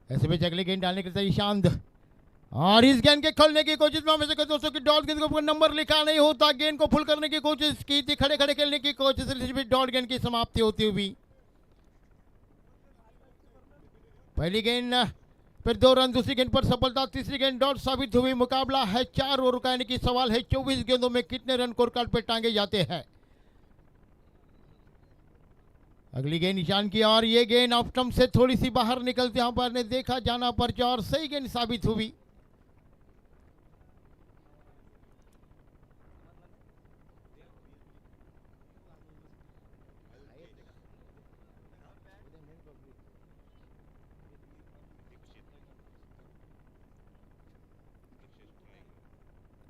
ऐसे में अगली गेंद डालने के लिए ईशांत, और इस गेंद के खोलने की कोशिश में हमें दोस्तों की डॉट गेंद को नंबर लिखा नहीं होता। गेंद को फुल करने की कोशिश की थी, खड़े खड़े खेलने की कोशिश, डॉट गेंद की समाप्ति होती हुई। पहली गेंद फिर 2 रन, दूसरी गेंद पर सफलता, तीसरी गेंद डॉट साबित हुई। मुकाबला है 4 ओवर का, यानी कि सवाल है 24 गेंदों में कितने रन कोर कार्ड पे टांगे जाते हैं। अगली गेंद ईशान की, और ये गेंद ऑफ स्टंप से थोड़ी सी बाहर निकलती यहां पर ने देखा जाना पर और सही गेंद साबित हुई।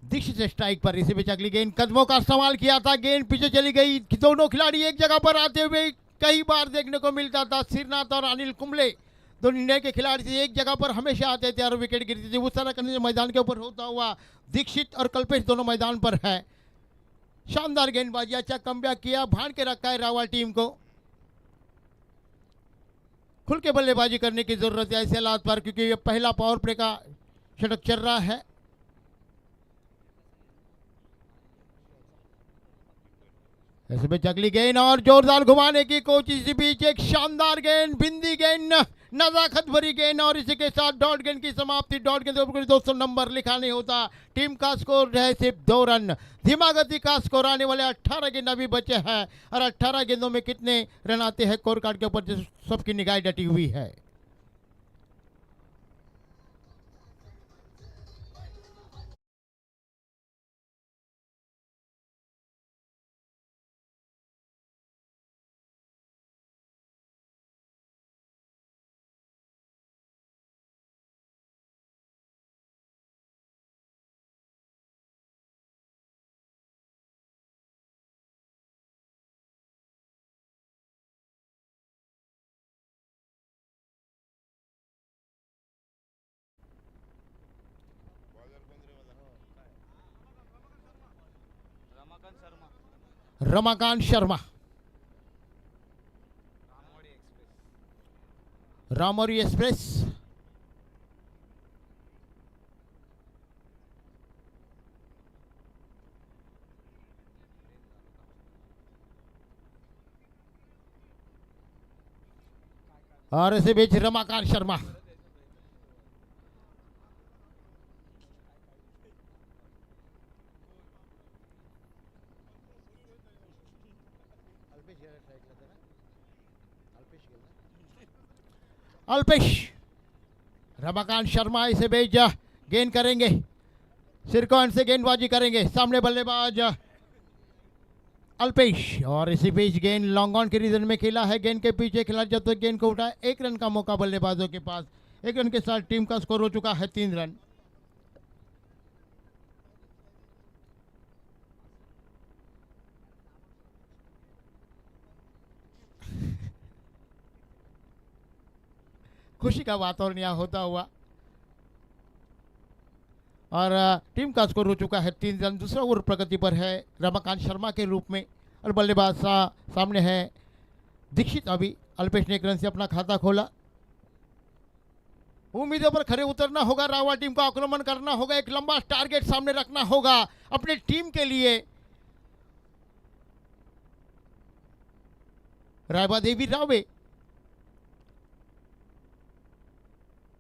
दीक्षित स्ट्राइक पर, इसी बीच अगली गेंद कदमों का इस्तेमाल किया था, गेंद पीछे चली गई। दोनों खिलाड़ी एक जगह पर आते हुए कई बार देखने को मिलता था। श्रीनाथ और अनिल कुंबले दोनों इंडिया के खिलाड़ी थे, एक जगह पर हमेशा आते थे और विकेट गिरती थी। उस तरह करने मैदान के ऊपर होता हुआ दीक्षित और कल्पेश दोनों मैदान पर है। शानदार गेंदबाजी, अच्छा कमबैक किया, भाड़ के रखा है रावल टीम को। खुल के बल्लेबाजी करने की जरूरत है ऐसे हालात पर, क्योंकि ये पहला पावर प्ले का षटक चल रहा है। ऐसे में अगली गेंद और जोरदार घुमाने की कोशिश, इसी बीच एक शानदार गेंद, बिंदी गेंद, नजाकत भरी गेंद, और इसी के साथ डॉट गेंद की समाप्ति। डॉट गेंद पर दोस्तों नंबर लिखा नहीं होता। टीम का स्कोर है सिर्फ 2 रन। धीमा गति का स्कोर आने वाले 18 गेंद अभी बचे हैं, और 18 गेंदों में कितने रन आते हैं स्कोर कार्ड के ऊपर सबकी निगाह डटी हुई है। रमाकांत शर्मा, रामौरी एक्सप्रेस। और इसी बीच रमाकांत शर्मा, अल्पेश, रमाकांत शर्मा इसे बीच गेंद करेंगे, सिरकॉन से गेंदबाजी करेंगे। सामने बल्लेबाज अल्पेश, और इसी बीच गेंद लॉन्ग ऑन के रीजन में खेला है। गेंद के पीछे खिला, जब तक गेंद को उठाए 1 रन का मौका बल्लेबाजों के पास। 1 रन के साथ टीम का स्कोर हो चुका है 3 रन। खुशी का वातावरण यहाँ होता हुआ, और टीम का स्कोर हो चुका है 3 रन। दूसरा ओवर प्रगति पर है रमाकांत शर्मा के रूप में, और बल्लेबाज सामने है दीक्षित। अभी अल्पेश ने 1 रन से अपना खाता खोला। उम्मीदों पर खड़े उतरना होगा, रावल टीम को आक्रमण करना होगा, एक लंबा टारगेट सामने रखना होगा अपने टीम के लिए। रायबा देवी रावे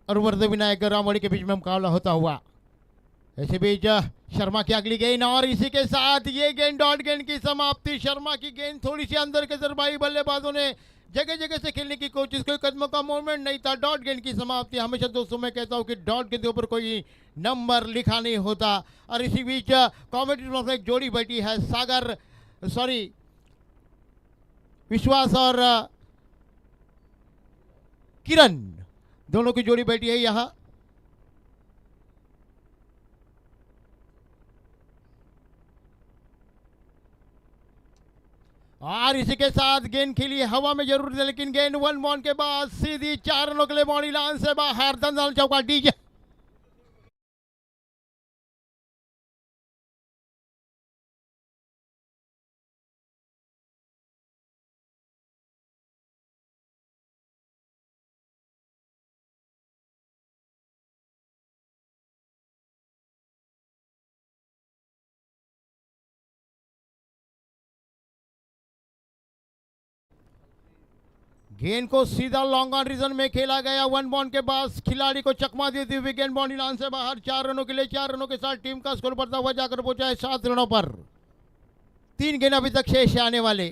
और वर्ध विनायक रामवाड़ी के बीच में मुकाबला होता हुआ। ऐसे बीच शर्मा की अगली गेंद, और इसी के साथ ये गेंद डॉट गेंद की समाप्ति। शर्मा की गेंद थोड़ी सी अंदर के सरबाई, बल्लेबाजों ने जगह जगह से खेलने की कोशिश, कोई कदमों का मूवमेंट नहीं था। डॉट गेंद की समाप्ति। हमेशा दोस्तों मैं कहता हूं कि डॉट गेंद के ऊपर कोई नंबर लिखा नहीं होता। और इसी बीच कॉमेंटेटर में एक जोड़ी बैठी है, विश्वास और किरण, दोनों की जोड़ी बैठी है यहाँ। और इसी के साथ गेंद खेली हवा में जरूर है, लेकिन गेंद 1 बॉल के बाद सीधी 4 रनों के लिए बॉडी लाइन से बाहर। दंदल चौका डीजे गेंद को सीधा लॉन्ग ऑन रीजन में खेला गया। वन बॉल के बाद खिलाड़ी को चकमा देती हुई गेंद बाउंड्री लाइन से बाहर। 4 रनों के लिए 4 रनों के साथ टीम का स्कोर बढ़ता हुआ जाकर पहुंचा है 7 रनों पर। 3 गेंद अभी तक शेष है आने वाले।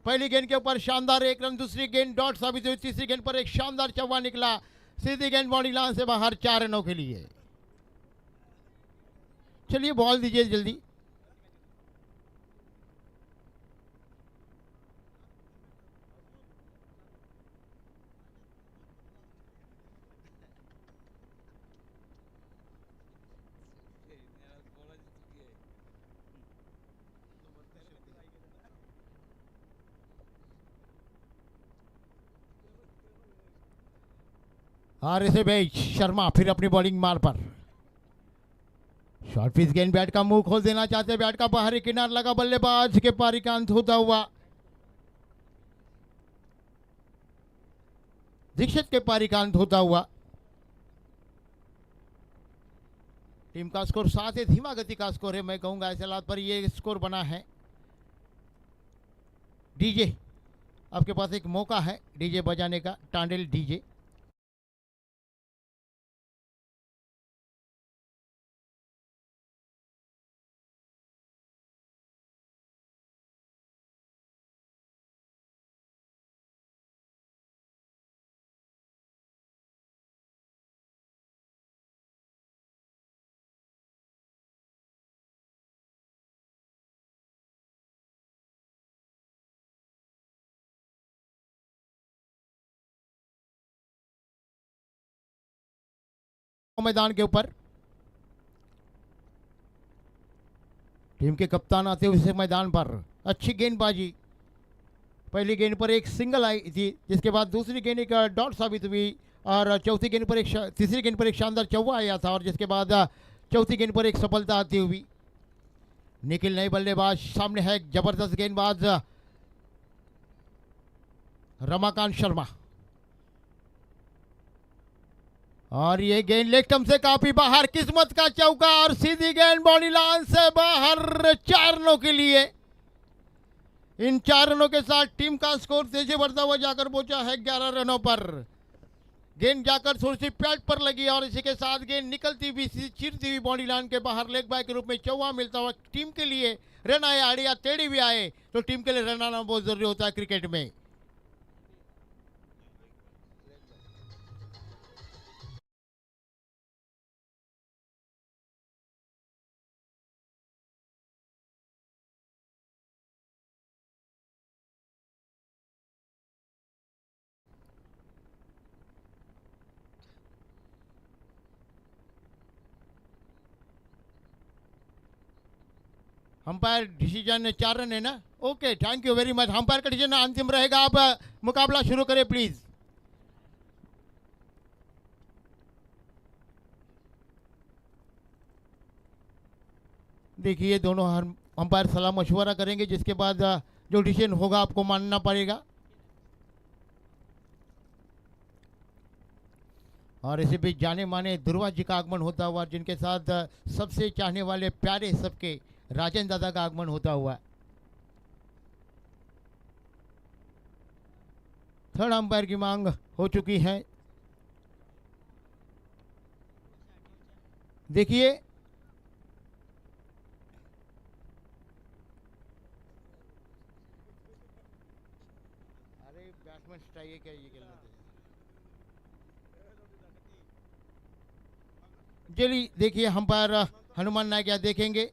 पहली गेंद के ऊपर शानदार 1 रन, दूसरी गेंद डॉट साबित हुई, तीसरी गेंद पर एक शानदार चौका निकला, सीधी गेंद बाउंड्री लाइन से बाहर 4 रनों के लिए। चलिए बॉल दीजिए जल्दी। और इसे बेच शर्मा फिर अपनी बॉलिंग मार पर। शॉर्ट पिच गेंद बैट का मुंह खोल देना चाहते, बैट का बाहरी किनार लगा, बल्लेबाज के पारी का अंत होता हुआ। दीक्षित के पारी का अंत होता हुआ। टीम का स्कोर 7 है, धीमा गति का स्कोर है मैं कहूंगा ऐसे हालात पर ये स्कोर बना है। डीजे आपके पास एक मौका है डीजे बजाने का, टांडेल डीजे। मैदान के ऊपर टीम के कप्तान आते हुए मैदान पर। अच्छी गेंदबाजी, पहली गेंद पर एक सिंगल आई थी, जिसके बाद दूसरी गेंद एक डॉट साबित हुई, और चौथी गेंद पर तीसरी गेंद पर एक शानदार चौका आया था, और जिसके बाद चौथी गेंद पर एक सफलता आती हुई। निखिल नई बल्लेबाज सामने है, जबरदस्त गेंदबाज रमाकांत शर्मा, और ये गेंद लेग स्टंप से काफी बाहर, किस्मत का चौका और सीधी गेंद बाउंड्री लाइन से बाहर 4 रनों के लिए। इन 4 रनों के साथ टीम का स्कोर तेजी बढ़ता हुआ जाकर पहुंचा है 11 रनों पर। गेंद जाकर थोड़ी सी पैड पर लगी और इसी के साथ गेंद निकलती हुई चिरती हुई बाउंड्री लाइन के बाहर लेग बाय के रूप में चौका मिलता हुआ। टीम के लिए रन आए, आड़े या टेढ़ी भी आए तो टीम के लिए रन आना बहुत जरूरी होता है क्रिकेट में। अंपायर डिसीजन 4 रन है ना? Okay, thank you very much. Umpire का डिसीजन अंतिम रहेगा। आप मुकाबला शुरू करें प्लीज। देखिए दोनों अंपायर सलाह मशवरा करेंगे, जिसके बाद जो डिसीजन होगा आपको मानना पड़ेगा। और इसी बीच जाने माने दुर्वा जी का आगमन होता हुआ, जिनके साथ सबसे चाहने वाले प्यारे सबके राजन दादा का आगमन होता हुआ। थर्ड अंपायर की मांग हो चुकी है। देखिए अरे बैट्समैन स्ट्राइक क्या ये खेलना चाहिए। चलिए देखिए अंपायर हनुमान नायक क्या देखेंगे।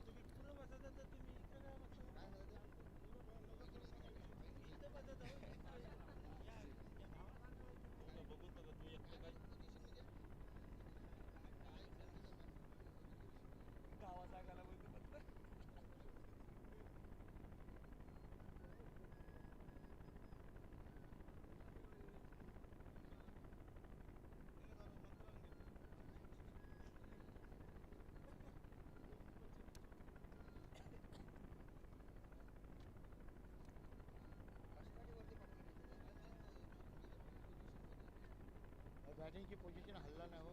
बैटिंग की पोजीशन हल्ला ना हो।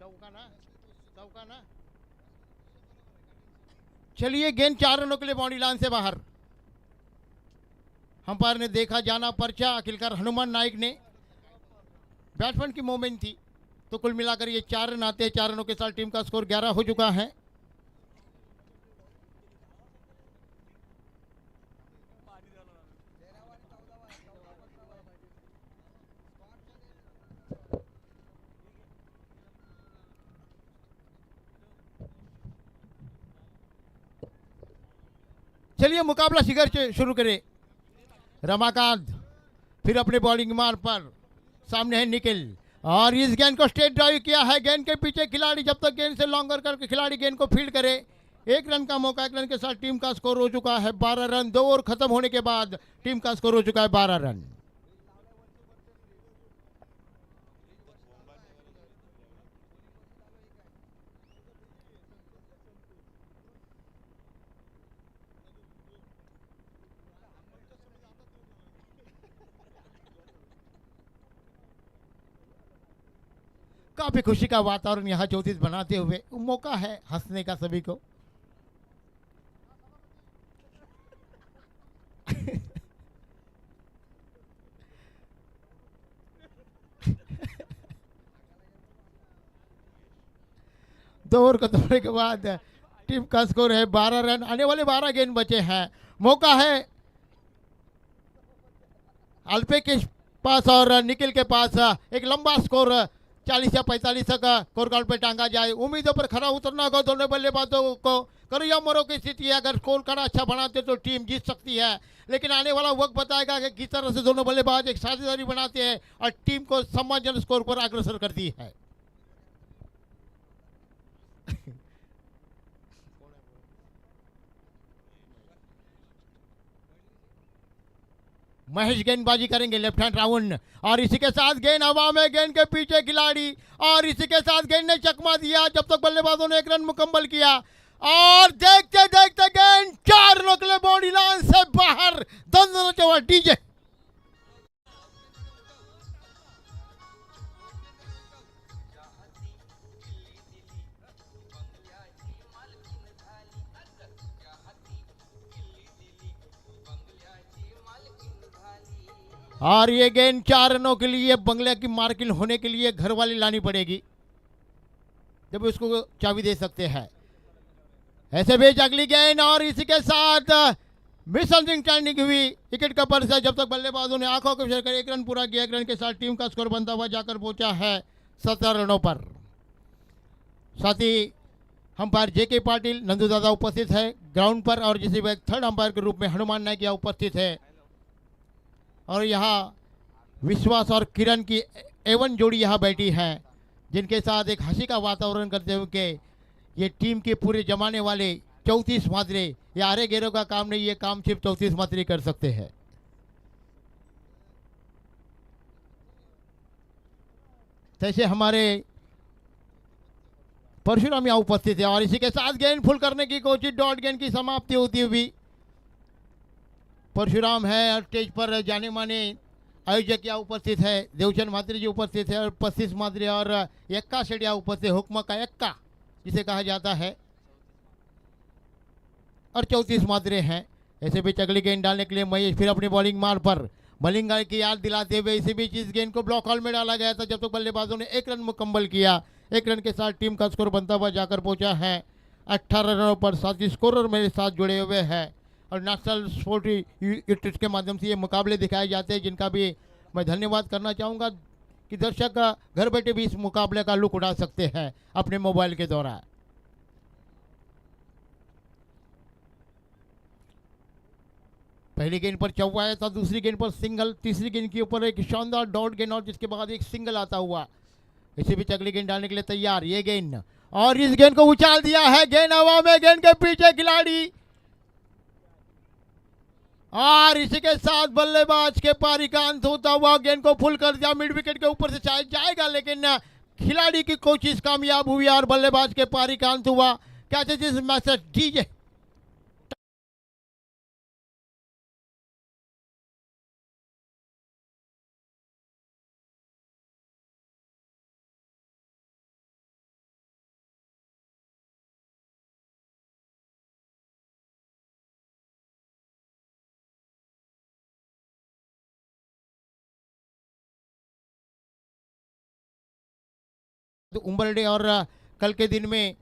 चौका ना, चौका ना। चलिए गेंद 4 रनों के लिए बाउंड्री लाइन से बाहर। अंपायर ने देखा जाना पर्चा, आखिरकार हनुमान नाइक ने, बैट्समैन की मूवमेंट थी, तो कुल मिलाकर ये 4 रन आते हैं। 4 रनों के साथ टीम का स्कोर 11 हो चुका है। चलिए मुकाबला शिखर से शुरू करें। रमाकांत फिर अपने बॉलिंग मार पर, सामने है निखिल, और इस गेंद को स्ट्रेट ड्राइव किया है। गेंद के पीछे खिलाड़ी, जब तक गेंद से लॉन्गर करके खिलाड़ी गेंद को फील्ड करे। 1 रन का मौका, 1 रन के साथ टीम का स्कोर हो चुका है 12 रन। 2 ओवर खत्म होने के बाद टीम का स्कोर हो चुका है 12 रन। काफी खुशी का वातावरण यहाँ 34 बनाते हुए, मौका है हंसने का सभी को। दो ओवर खत्म होने के बाद टीम का स्कोर है 12 रन। आने वाले 12 गेंद बचे हैं। मौका है अल्पे के पास और निखिल के पास, एक लंबा स्कोर 40 या 45 तक स्कोर कार्ड पे टांगा जाए। उम्मीदों पर खरा उतरना होगा दोनों बल्लेबाजों को। करो या मरो की स्थिति है, अगर स्कोर कार्ड अच्छा बनाते तो टीम जीत सकती है, लेकिन आने वाला वक्त बताएगा कि किस तरह से दोनों बल्लेबाज एक साझेदारी बनाते हैं और टीम को सम्मानजनक स्कोर पर अग्रसर करती है। महेश गेंदबाजी करेंगे लेफ्ट हैंड राउंड, और इसी के साथ गेंद हवा में, गेंद के पीछे खिलाड़ी, और इसी के साथ गेंद ने चकमा दिया जब तक बल्लेबाजों ने 1 रन मुकम्मल किया। और देखते देखते गेंद 4 रनों के लिए बाउंड्री लाइन से बाहर। दोनों डीजे और ये गेंद 4 रनों के लिए बंगले की मार्किंग होने के लिए घर वाली लानी पड़ेगी, जब उसको चाबी दे सकते हैं। ऐसे बीच अगली गेंद, और इसी के साथ मिसअंडरस्टैंडिंग हुई विकेट का पर्स है, जब तक बल्लेबाजों ने आंखों को कर 1 रन पूरा किया। 1 रन के साथ टीम का स्कोर बनता हुआ जाकर पहुंचा है 17 रनों पर। साथ ही अंपायर जेके पाटिल नंदू दादा उपस्थित है ग्राउंड पर, और जिसे थर्ड अंपायर के रूप में हनुमान नायक यहाँ उपस्थित है। और यहाँ विश्वास और किरण की एवन जोड़ी यहाँ बैठी है, जिनके साथ एक हंसी का वातावरण करते हुए ये टीम के पूरे जमाने वाले 34 मात्रे, ये आरे गेरों का काम नहीं, ये काम सिर्फ 34 मात्रे कर सकते हैं। जैसे हमारे परशुराम यहाँ उपस्थित है, और इसी के साथ गेंद फुल करने की कोशिश, डॉट गेंद की समाप्ति होती हुई। परशुराम है और स्टेज पर जाने माने आयोजक यहाँ उपस्थित है, देवचंद मात्रे जी उपस्थित है, और 25 मात्रे और एक्का सेठ यहाँ उपस्थित, हुक्म का एक्का जिसे कहा जाता है, और 34 मात्रे हैं। ऐसे बीच अगली गेंद डालने के लिए महेश फिर अपनी बॉलिंग मार पर, बॉलिंग की याद दिलाते हुए इसी बीच इस गेंद को ब्लॉक हॉल में डाला गया था, जब तक बल्लेबाजों ने 1 रन मुकम्मल किया। 1 रन के साथ टीम का स्कोर बनता हुआ जाकर पहुंचा है 18 रनों पर। साथी स्कोरर मेरे साथ जुड़े हुए हैं, और नेशनल स्पोर्ट यूट्यूब के माध्यम से ये मुकाबले दिखाए जाते हैं, जिनका भी मैं धन्यवाद करना चाहूँगा कि दर्शक घर बैठे भी इस मुकाबले का लुत्फ उठा सकते हैं अपने मोबाइल के द्वारा। पहली गेंद पर चौका आया था, दूसरी गेंद पर सिंगल, तीसरी गेंद के ऊपर एक शानदार डॉट गेंद, और जिसके बाद एक सिंगल आता हुआ। इसी बीच अगली गेंद डालने के लिए तैयार ये गेंद, और इस गेंद को उछाल दिया है, गेंद हवा में, गेंद के पीछे खिलाड़ी, और इसी के साथ बल्लेबाज के पारी का अंत होता हुआ गेंद को फुल कर दिया। मिड विकेट के ऊपर से शायद जाएगा, लेकिन खिलाड़ी की कोशिश कामयाब हुई और बल्लेबाज के पारी का अंत हुआ। कैचेस इस मैसेज डीजे उम्बरडे और कल के दिन में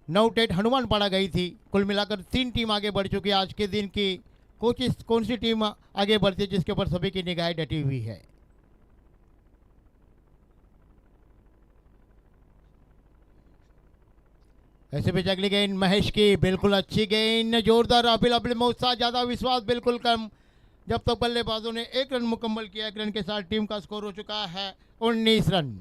नवटेट हनुमानपाड़ा गई थी। कुल मिलाकर 3 टीम आगे बढ़ चुकी है। आज के दिन की कौन सी टीम आगे बढ़ती है जिसके ऊपर सभी की निगाहें डटी हुई है। ऐसे भी अगली गेंद महेश की, बिल्कुल अच्छी गेंद, जोरदार अपील, अपील में उत्साह ज्यादा, विश्वास बिल्कुल कम। जब तक बल्लेबाजों ने 1 रन मुकम्मल किया, 1 रन के साथ टीम का स्कोर हो चुका है 19 रन।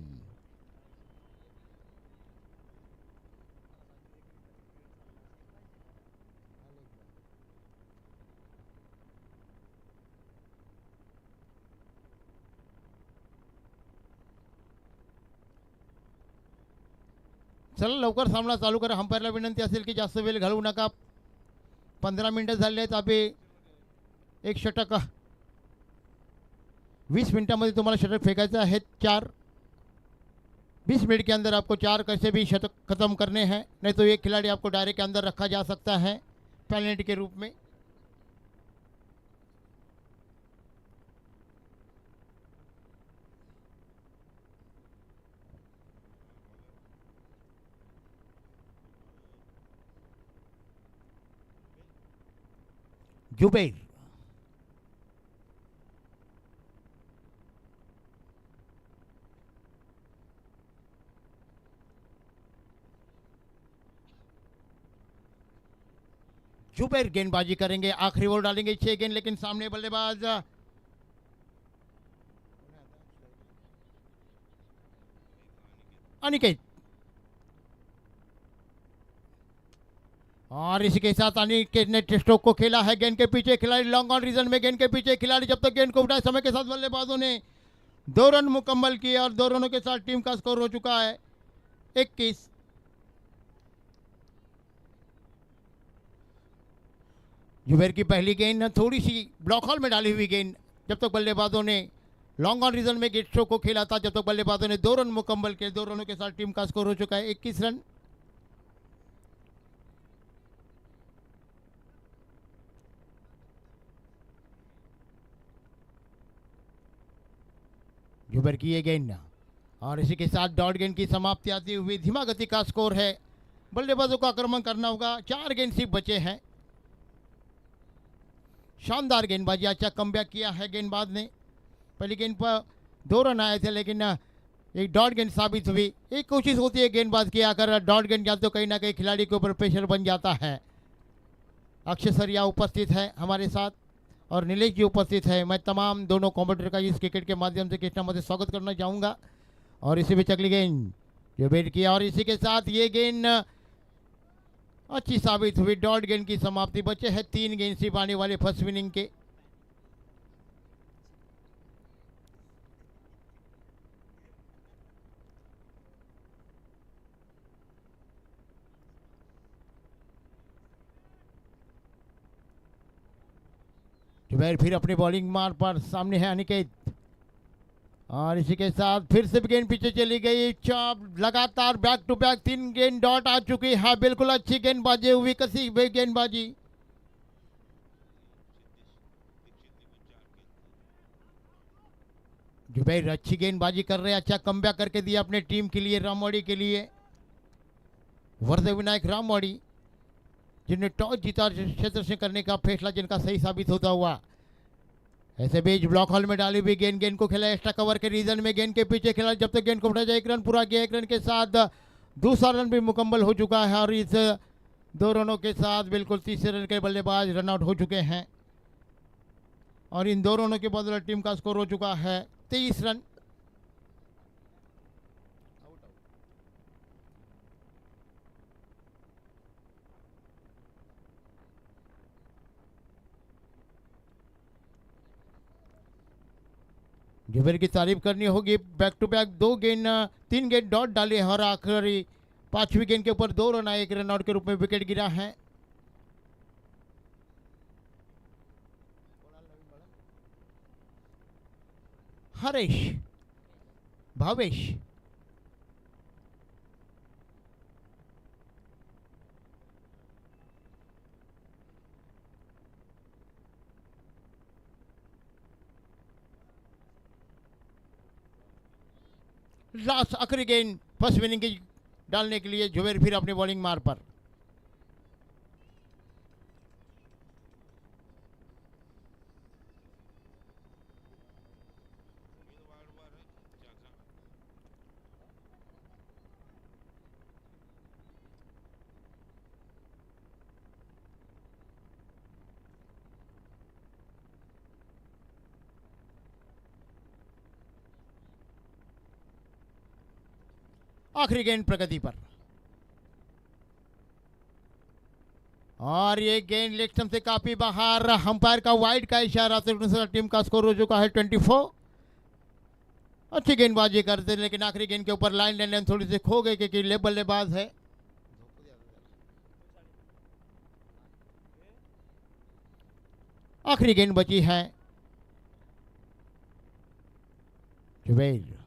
चला लवकर सामना चालू करा. अंपायरला विनंती असेल की जास्त वेळ घालवू नका. 15 मिनिटं झाले आहेत. अभि एक षटक 20 मिनटामध्ये तुम्हाला षटक फेंकायचं आहे. 20 मिनट के अंदर आपको 4 कैसे भी शतक खत्म करने हैं, नहीं तो एक खिलाड़ी आपको डायरे के अंदर रखा जा सकता है पेनल्टी के रूप में. जुबैर जुबैर गेंदबाजी करेंगे. आखिरी ओवर डालेंगे 6 गेंद, लेकिन सामने बल्लेबाज अनिकेत. और इसी के साथ अनिकेत ने स्ट्रोक को खेला है. गेंद के पीछे खिलाड़ी लॉन्ग ऑन रीजन में, गेंद के पीछे खिलाड़ी जब तक गेंद को उठाए, समय के साथ बल्लेबाजों ने 2 रन मुकम्मल किए और 2 रनों के साथ टीम का स्कोर हो चुका है 21. जुबैर की पहली गेंद थोड़ी सी ब्लॉक हॉल में डाली हुई गेंद, जब तक बल्लेबाजों ने लॉन्ग ऑन रीजन में गेट स्ट्रोक को खेला था, जब तक बल्लेबाजों ने 2 रन मुकम्मल किए. 2 रनों के साथ टीम का स्कोर हो चुका है 21 रन. जुबैर की ये गेंद और इसी के साथ डॉट गेंद की समाप्ति आती हुई धीमा गति का स्कोर है. बल्लेबाजों को आक्रमण करना होगा. 4 गेंद सिर्फ बचे हैं. शानदार गेंदबाजी, अच्छा कमबैक किया है गेंदबाज ने. पहली गेंद पर 2 रन आए थे, लेकिन एक डॉट गेंद साबित हुई. एक कोशिश होती है गेंदबाज की, अगर डॉट गेंद जाए तो कहीं ना कहीं खिलाड़ी के ऊपर प्रेशर बन जाता है. अक्षय सरिया उपस्थित है हमारे साथ और नीलेश जी उपस्थित है. मैं तमाम दोनों कॉमेंटेटर का इस क्रिकेट के माध्यम से कृष्णा में स्वागत करना चाहूँगा. और इसी बीच अगली गेंद जो बैट किया और इसी के साथ ये गेंद अच्छी साबित हुई. डॉट गेंद की समाप्ति. बचे हैं 3 गेंद सिर्फ आने वाले फर्स्ट इनिंग के. जुबैर फिर अपनी बॉलिंग मार पर सामने है अनिकेत और इसी के साथ फिर से गेंद पीछे चली गई. लगातार बैक टू बैक 3 गेंद डॉट आ चुकी है. बिल्कुल अच्छी गेंदबाजी हुई, कसी हुई गेंदबाजी. जुबैर अच्छी गेंदबाजी कर रहे हैं, अच्छा कमबैक करके दिया अपने टीम के लिए, रामवाड़ी के लिए. वर्धे विनायक रामवाड़ी जिन्हें टॉस जीता क्षेत्र से करने का फैसला जिनका सही साबित होता हुआ. ऐसे बीच ब्लॉक हॉल में डाली हुई गेंद, गेंद को खेला एक्स्ट्रा कवर के रीजन में, गेंद के पीछे खेला जब तक गेंद को उठा जाए. 1 रन पूरा किया. 1 रन के साथ दूसरा रन भी मुकम्मल हो चुका है और इस 2 रनों के साथ बिल्कुल तीसरे रन के बल्लेबाज रन आउट हो चुके हैं और इन 2 रनों के बदले टीम का स्कोर हो चुका है 23 रन. जुबैर की तारीफ करनी होगी. बैक टू बैक 2 गेंद 3 गेंद डॉट डाले और आखिरी 5वीं गेंद के ऊपर 2 रन आए. 1 रन आउट के रूप में विकेट गिरा है. हरेश भावेश लास्ट आखिरी गेंद फर्स्ट विनिंग की डालने के लिए जुबेर फिर अपनी बॉलिंग मार पर। आखिरी गेंद प्रगति पर और ये गेंद लेग स्टंप से काफी बाहर। अंपायर का वाइड का इशारा से टीम का स्कोर हो चुका है 24। अच्छी गेंदबाजी करते लेकिन आखिरी गेंद के ऊपर लाइन लेन थोड़ी सी खो गई क्योंकि ले बल्लेबाज है। आखिरी गेंद बची है जुबैर।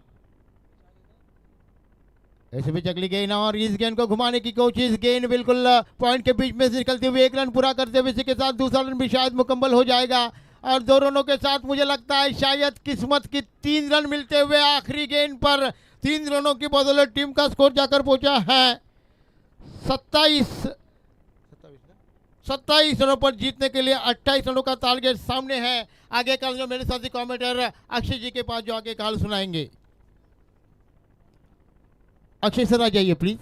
ऐसे भी अगली गेंद और इस गेंद को घुमाने की कोशिश। गेंद बिल्कुल पॉइंट के बीच में से निकलते हुए एक रन पूरा करते हुए इसी के साथ दूसरा रन भी शायद मुकम्मल हो जाएगा और 2 रनों के साथ मुझे लगता है शायद किस्मत की 3 रन मिलते हुए आखिरी गेंद पर 3 रनों की बदौलत टीम का स्कोर जाकर पहुंचा है 27 रनों पर जीतने के लिए 28 रनों का टारगेट सामने है। आगे कल जो मेरे साथी कमेंटेटर अक्षय जी के पास जो आगे कॉल सुनाएंगे। अक्षय सर आ जाइए प्लीज।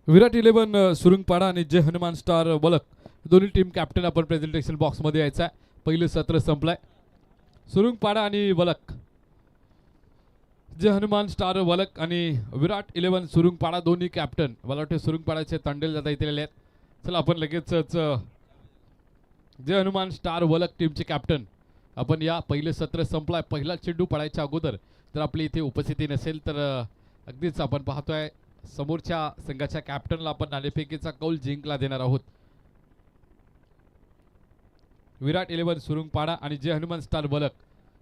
विराट 11 सुरुंगपाडा आणि जय हनुमान स्टार वलक दोन्ही टीम कॅप्टन आपण प्रेझेंटेशन बॉक्स मध्ये यायचं आहे। पहिलं सत्र संपलंय। सुरुंगपाडा आणि वलक, जय हनुमान स्टार वलक आणि विराट 11 सुरुंगपाडा दोन्ही कॅप्टन। मला वाटतं सुरुंगपाडाचे तांडेल जाता इथलेले आहेत। चला आपण लगेचच जय हनुमान स्टार वलक टीमचे कॅप्टन आपण या पहिलं सत्र संपलाय। पहिला चेंडू पडायच्या अगोदर तर आपली इथे उपस्थिती नसेल तर अगदीच आपण पाहतोय समोरच्या संघाच्या कॅप्टनला आपण नाणेफेकीचा कौल जिंकला देणार आहोत। विराट 11 सुरुंगपाडा आणि जय Hanuman star वलक।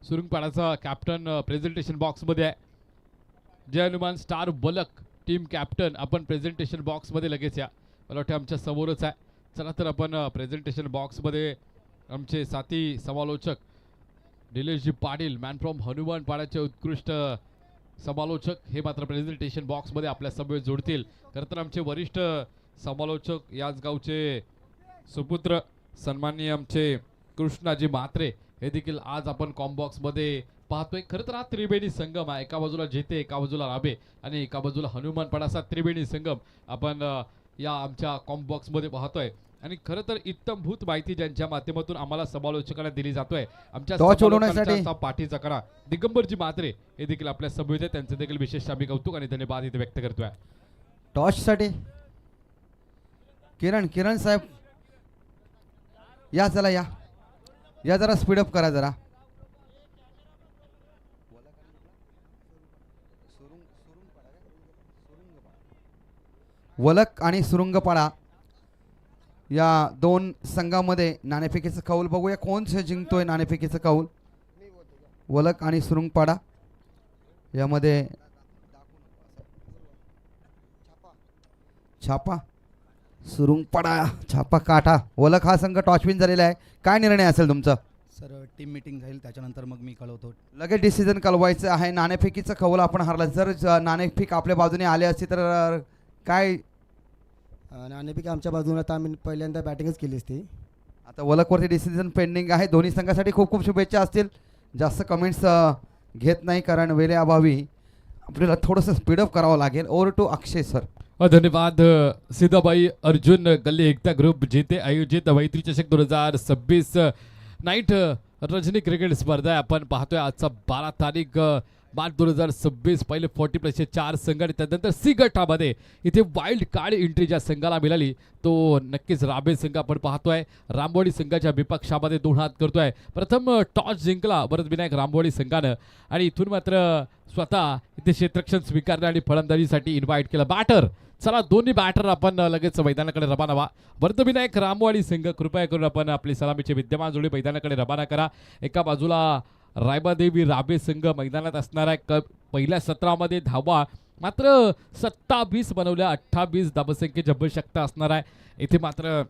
सुरुंगपाडाचा captain presentation box मध्ये आहे। जय हनुमान स्टार वलक टीम कॅप्टन आपण प्रेझेंटेशन बॉक्स मध्ये लगेच या। मला वाटतं आमच्या समोरच आहे। चला तर आपण प्रेझेंटेशन बॉक्स मध्ये आमचे साथी समालोचक निलेशजी पाटील मॅन फ्रॉम हनुमानपाडाचे उत्कृष्ट समालोचक हे मात्र प्रेझेंटेशन बॉक्स मध्ये आपल्या समवेत जोडतील। खरं तर आमचे वरिष्ठ समालोचक याच गावचे सुपुत्र सन्माननीय आमचे कृष्णाजी म्हात्रे हे देखील आज आपण कॉम्बॉक्स मध्ये पाहतोय। खरं तर हा त्रिवेणी संगम आहे। एका बाजूला जेते, एका बाजूला राबे आणि एका बाजूला हनुमानपाडाचा त्रिवेणी संगम आपण या आमच्या कॉम्बॉक्स मध्ये पाहतोय। आणि खरं तर इत्तमभूत माहिती ज्यांच्या माध्यमातून आम्हाला समालोचकांना दिली जातोय आमच्या समालोचकांचा पाठीचा कणा दिगंबरजी म्हात्रे हे देखील आपल्या समवेत आहे। त्यांचे देखील विशेष आम्ही कौतुक आणि धन्यवाद इथे व्यक्त करतोय। टॉस साठी किरण साहेब या, चला या जरा स्पीडअप करा जरा। वलक आणि सुरुंगपाडा या दोन संघामध्ये नाणेफेकीचं कौल बघूया कोण जिंकतोय नाणेफेकीचं कौल। वलक आणि सुरुंगपाडा यामध्ये छापा सुरुंगपाडा छापा काटा। वलक हा संघ टॉचविन झालेला आहे। काय निर्णय असेल तुमचा? सर टीम मीटिंग झाली त्याच्यानंतर मग मी कळवतो। लगेच डिसिजन कळवायचं आहे। नाणेफेकीचं कौल आपण हरला। जर नाणेफेक आपल्या बाजूने आले असते तर काय? नाणेफेक आमच्या बाजूने तर आम्ही पहिल्यांदा बॅटिंगच केली असती। आता वलकवरती डिसिजन पेंडिंग आहे। दोन्ही संघासाठी खूप खूप शुभेच्छा असतील। जास्त कमेंट्स घेत नाही कारण वेळेअभावी आपल्याला थोडंसं स्पीडअप करावं लागेल। Over to Akshay sir. धन्यवाद सीताबाई अर्जुन गल्ले एकता ग्रुप जेथे आयोजित मैत्री चषक 2026 नाईट रजनी क्रिकेट स्पर्धा आपण पाहतोय। आजचा 12 तारीख मार्च 2026 पहिले 40+ 4 संघ आणि त्यानंतर सी गटामध्ये इथे वाईल्ड कार्ड एंट्री ज्या संघाला मिळाली तो नक्कीच राबे संघ आपण पाहतोय। रामवाडी संघाच्या विपक्षामध्ये 2 हात करतोय। प्रथम टॉस जिंकला भरत विनायक रामवाडी संघानं आणि इथून मात्र स्वतः इथे क्षेत्ररक्षण स्वीकारले आणि फलंदाजीसाठी इन्व्हाइट केलं बॅटर। चला दोन्ही बॅटर आपण लगेच मैदानाकडे रवाना व्हा। भरत विनायक रामवाडी संघ कृपया करून आपण आपली सलामीचे विद्यमान जोडी मैदानाकडे रवाना करा। एका बाजूला रायबादेवी राबे संघ मैदानात असणार आहे। पहिल्या सत्रामध्ये धावा मात्र 27 बनवल्या 28 धावसंख्येची आवश्यकता असणार आहे. इथे मात्र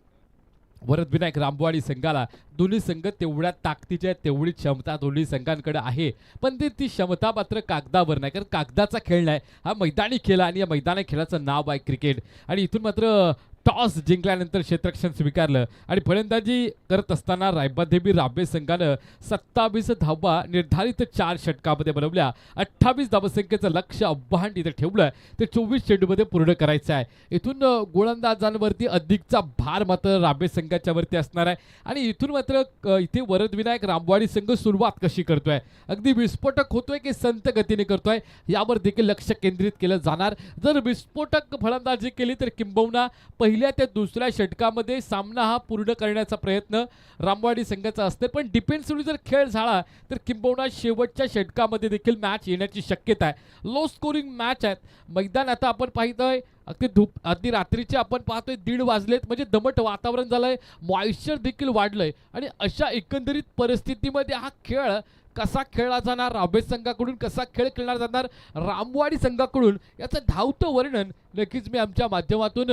वरदविनायक रामवाडी संघाला दोन्ही संघ तेवढ्या ताकदीच्या तेवढी क्षमता दोन्ही संघांकडे आहे, पण ती क्षमता मात्र कागदावर नाही, कारण कागदाचा खेळ नाही, हा मैदानी खेळ आणि या मैदानी खेळाचं नाव आहे क्रिकेट. आणि इथून मात्र टॉस जिंकल्यानंतर क्षेत्ररक्षण स्वीकारलं आणि फलंदाजी करत असताना रायबादेवी राबे संघानं 27 धावा निर्धारित 4 षटकामध्ये बनवल्या. 28 धावसंख्येचं लक्ष आव्हान इथे ठेवलं ते 24 चेंडूमध्ये पूर्ण करायचं आहे. इथून गोलंदाजांवरती अधिकचा भार मात्र राबे संघाच्या वरती असणार आहे. आणि इथून मात्र इथे वरदविनायक रामवाडी संघ सुरुवात कशी करतोय, अगदी विस्फोटक होतोय की संत गतीने करतोय, यावर देखील लक्ष केंद्रित केलं जाणार. जर विस्फोटक फलंदाजी केली तर किंबहुना पहिल्या ते दुसऱ्या षटकामध्ये सामना हा पूर्ण करण्याचा प्रयत्न रामवाडी संघाचा असते, पण डिफेन्सिव्हली जर खेळ झाला तर किंबहुना शेवटच्या षटकामध्ये देखील मॅच येण्याची शक्यता आहे. लो स्कोरिंग मॅच आहेत. मैदान आता आपण पाहतोय अगदी रात्रीचे आपण पाहतोय 1:30 वाजलेत, म्हणजे दमट वातावरण झालंय, मॉइश्चर देखील वाढलंय आणि अशा एकंदरीत परिस्थितीमध्ये हा खेळ कसा खेळला जाणार, राबे संघाकडून कसा खेळ खेळला जाणार, रामवाडी संघाकडून, याचं धावतं वर्णन नक्कीच मी आमच्या माध्यमातून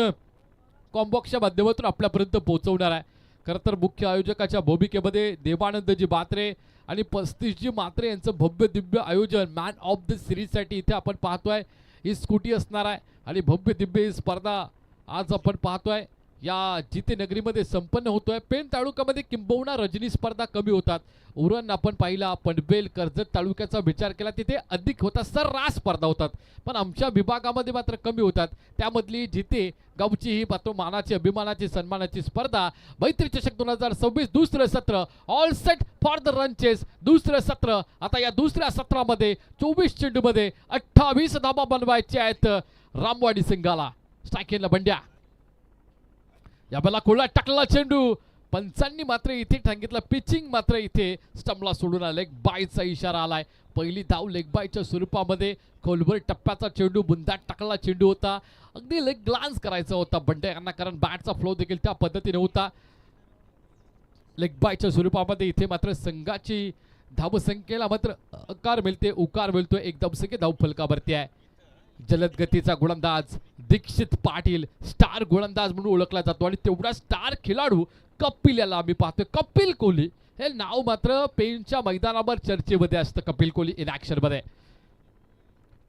कॉम्बॉक्सच्या माध्यमातून आपल्यापर्यंत पोहोचवणार आहे. खरं तर मुख्य आयोजकाच्या भूमिकेमध्ये देवानंदजी बात्रे आणि 35जी मात्रे यांचं भव्य दिव्य आयोजन मॅन ऑफ द सिरीजसाठी इथे आपण पाहतोय. ही स्कूटी असणार आहे आणि भव्य दिव्य ही स्पर्धा आज आपण पाहतोय या जिते नगरीमध्ये संपन्न होतोय. पेण तालुक्यामध्ये किंबहुना रजनी स्पर्धा कमी होतात. उरण आपण पाहिला, पनवेल, कर्जत तालुक्याचा विचार केला तिथे अधिक होतात, सर्रास स्पर्धा होतात, पण आमच्या विभागामध्ये मात्र कमी होतात. त्यामधली जिते गावची ही मात्र मानाची, अभिमानाची, सन्मानाची स्पर्धा मैत्री चषक 2026 दुसरं सत्र, ऑल सेट फॉर द रनचेस दुसरं सत्र. आता या दुसऱ्या सत्रामध्ये 24 चेंडूमध्ये 28 धावा बनवायचे आहेत रामवाडी संघाला. स्ट्रायकिंगला बंड्या, या बला खोला टाकला चेंडू, पंचांनी मात्र इथे सांगितलं पिचिंग, मात्र इथे स्टंपला सोडून लेग बायचा इशारा आलाय. पहिली धाव लेग बायच्या स्वरूपामध्ये खोलवर टप्प्याचा चेंडू, बुंदात टाकला चेंडू होता, अगदी लेग ग्लान्स करायचा होता बंड्या यांना, कारण बॅटचा फ्लो देखील त्या पद्धतीने होता. लेग बायच्या स्वरूपामध्ये इथे मात्र संघाची धावसंख्येला मात्र उकार मिळतोय. एक धावसंख्या धाव फलकावरती आहे. जलद गतीचा गोलंदाज दीक्षित पाटील स्टार गोलंदाज म्हणून ओळखला जातो आणि तेवढा स्टार खेळाडू कपिल याला आम्ही पाहतोय. कपिल कोहली हे नाव मात्र पेनच्या मैदानावर चर्चेमध्ये असतं. कपिल कोहली इन ऍक्शन मध्ये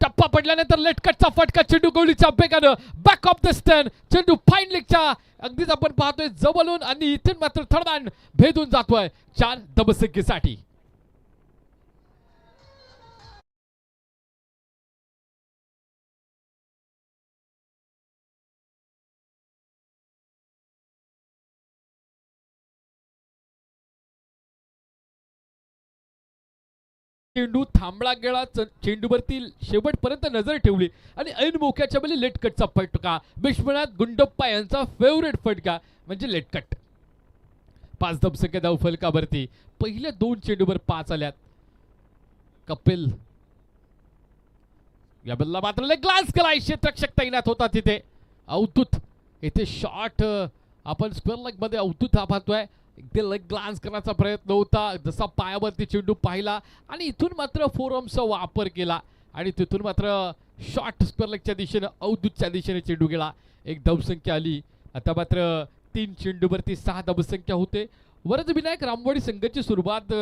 टप्पा पडल्यानंतर लेटकटचा फटका, चेंडू गोलीच्या बेगानं बॅक ऑफ द स्टंप, चेंडू फाईन लेगच्या अगदीच आपण पाहतोय जवळून आणि इथून मात्र थर्डमॅन भेदून जातोय 4 धावसंख्येसाठी. चेंडू थांबला गेला, चेंडूवरती शेवटपर्यंत नजर ठेवली आणि ऐन मोक्याच्या वेळी लेटकटचा फटका, विश्वनाथ गुंडप्पा यांचा फेवरेट फटका म्हणजे लेटकट. 5 धावसंख्या धाव फलकावरती. पहिल्या 2 चेंडूवर 5 आल्यात. कपिल या बल्ला मात्र लेग ग्लान्स केलाय, क्षेत्ररक्षक तैनात होता तिथे. अवधूत इथे शॉट आपण स्क्वेअर लेग मध्ये अवधूत हा पाहतोय, ते लेग ग्लान्स करण्याचा प्रयत्न होता, जसा पायावरती चेंडू पाहिला आणि इथून मात्र फोरआर्मचा वापर केला आणि तिथून मात्र शॉट स्क्वेअर लेगच्या दिशेने अवधूतच्या दिशेने चेंडू गेला. एक धावसंख्या आली. आता मात्र 3 चेंडूवरती 6 धावसंख्या होते. वरदविनायक रामवाडी संघाची सुरुवात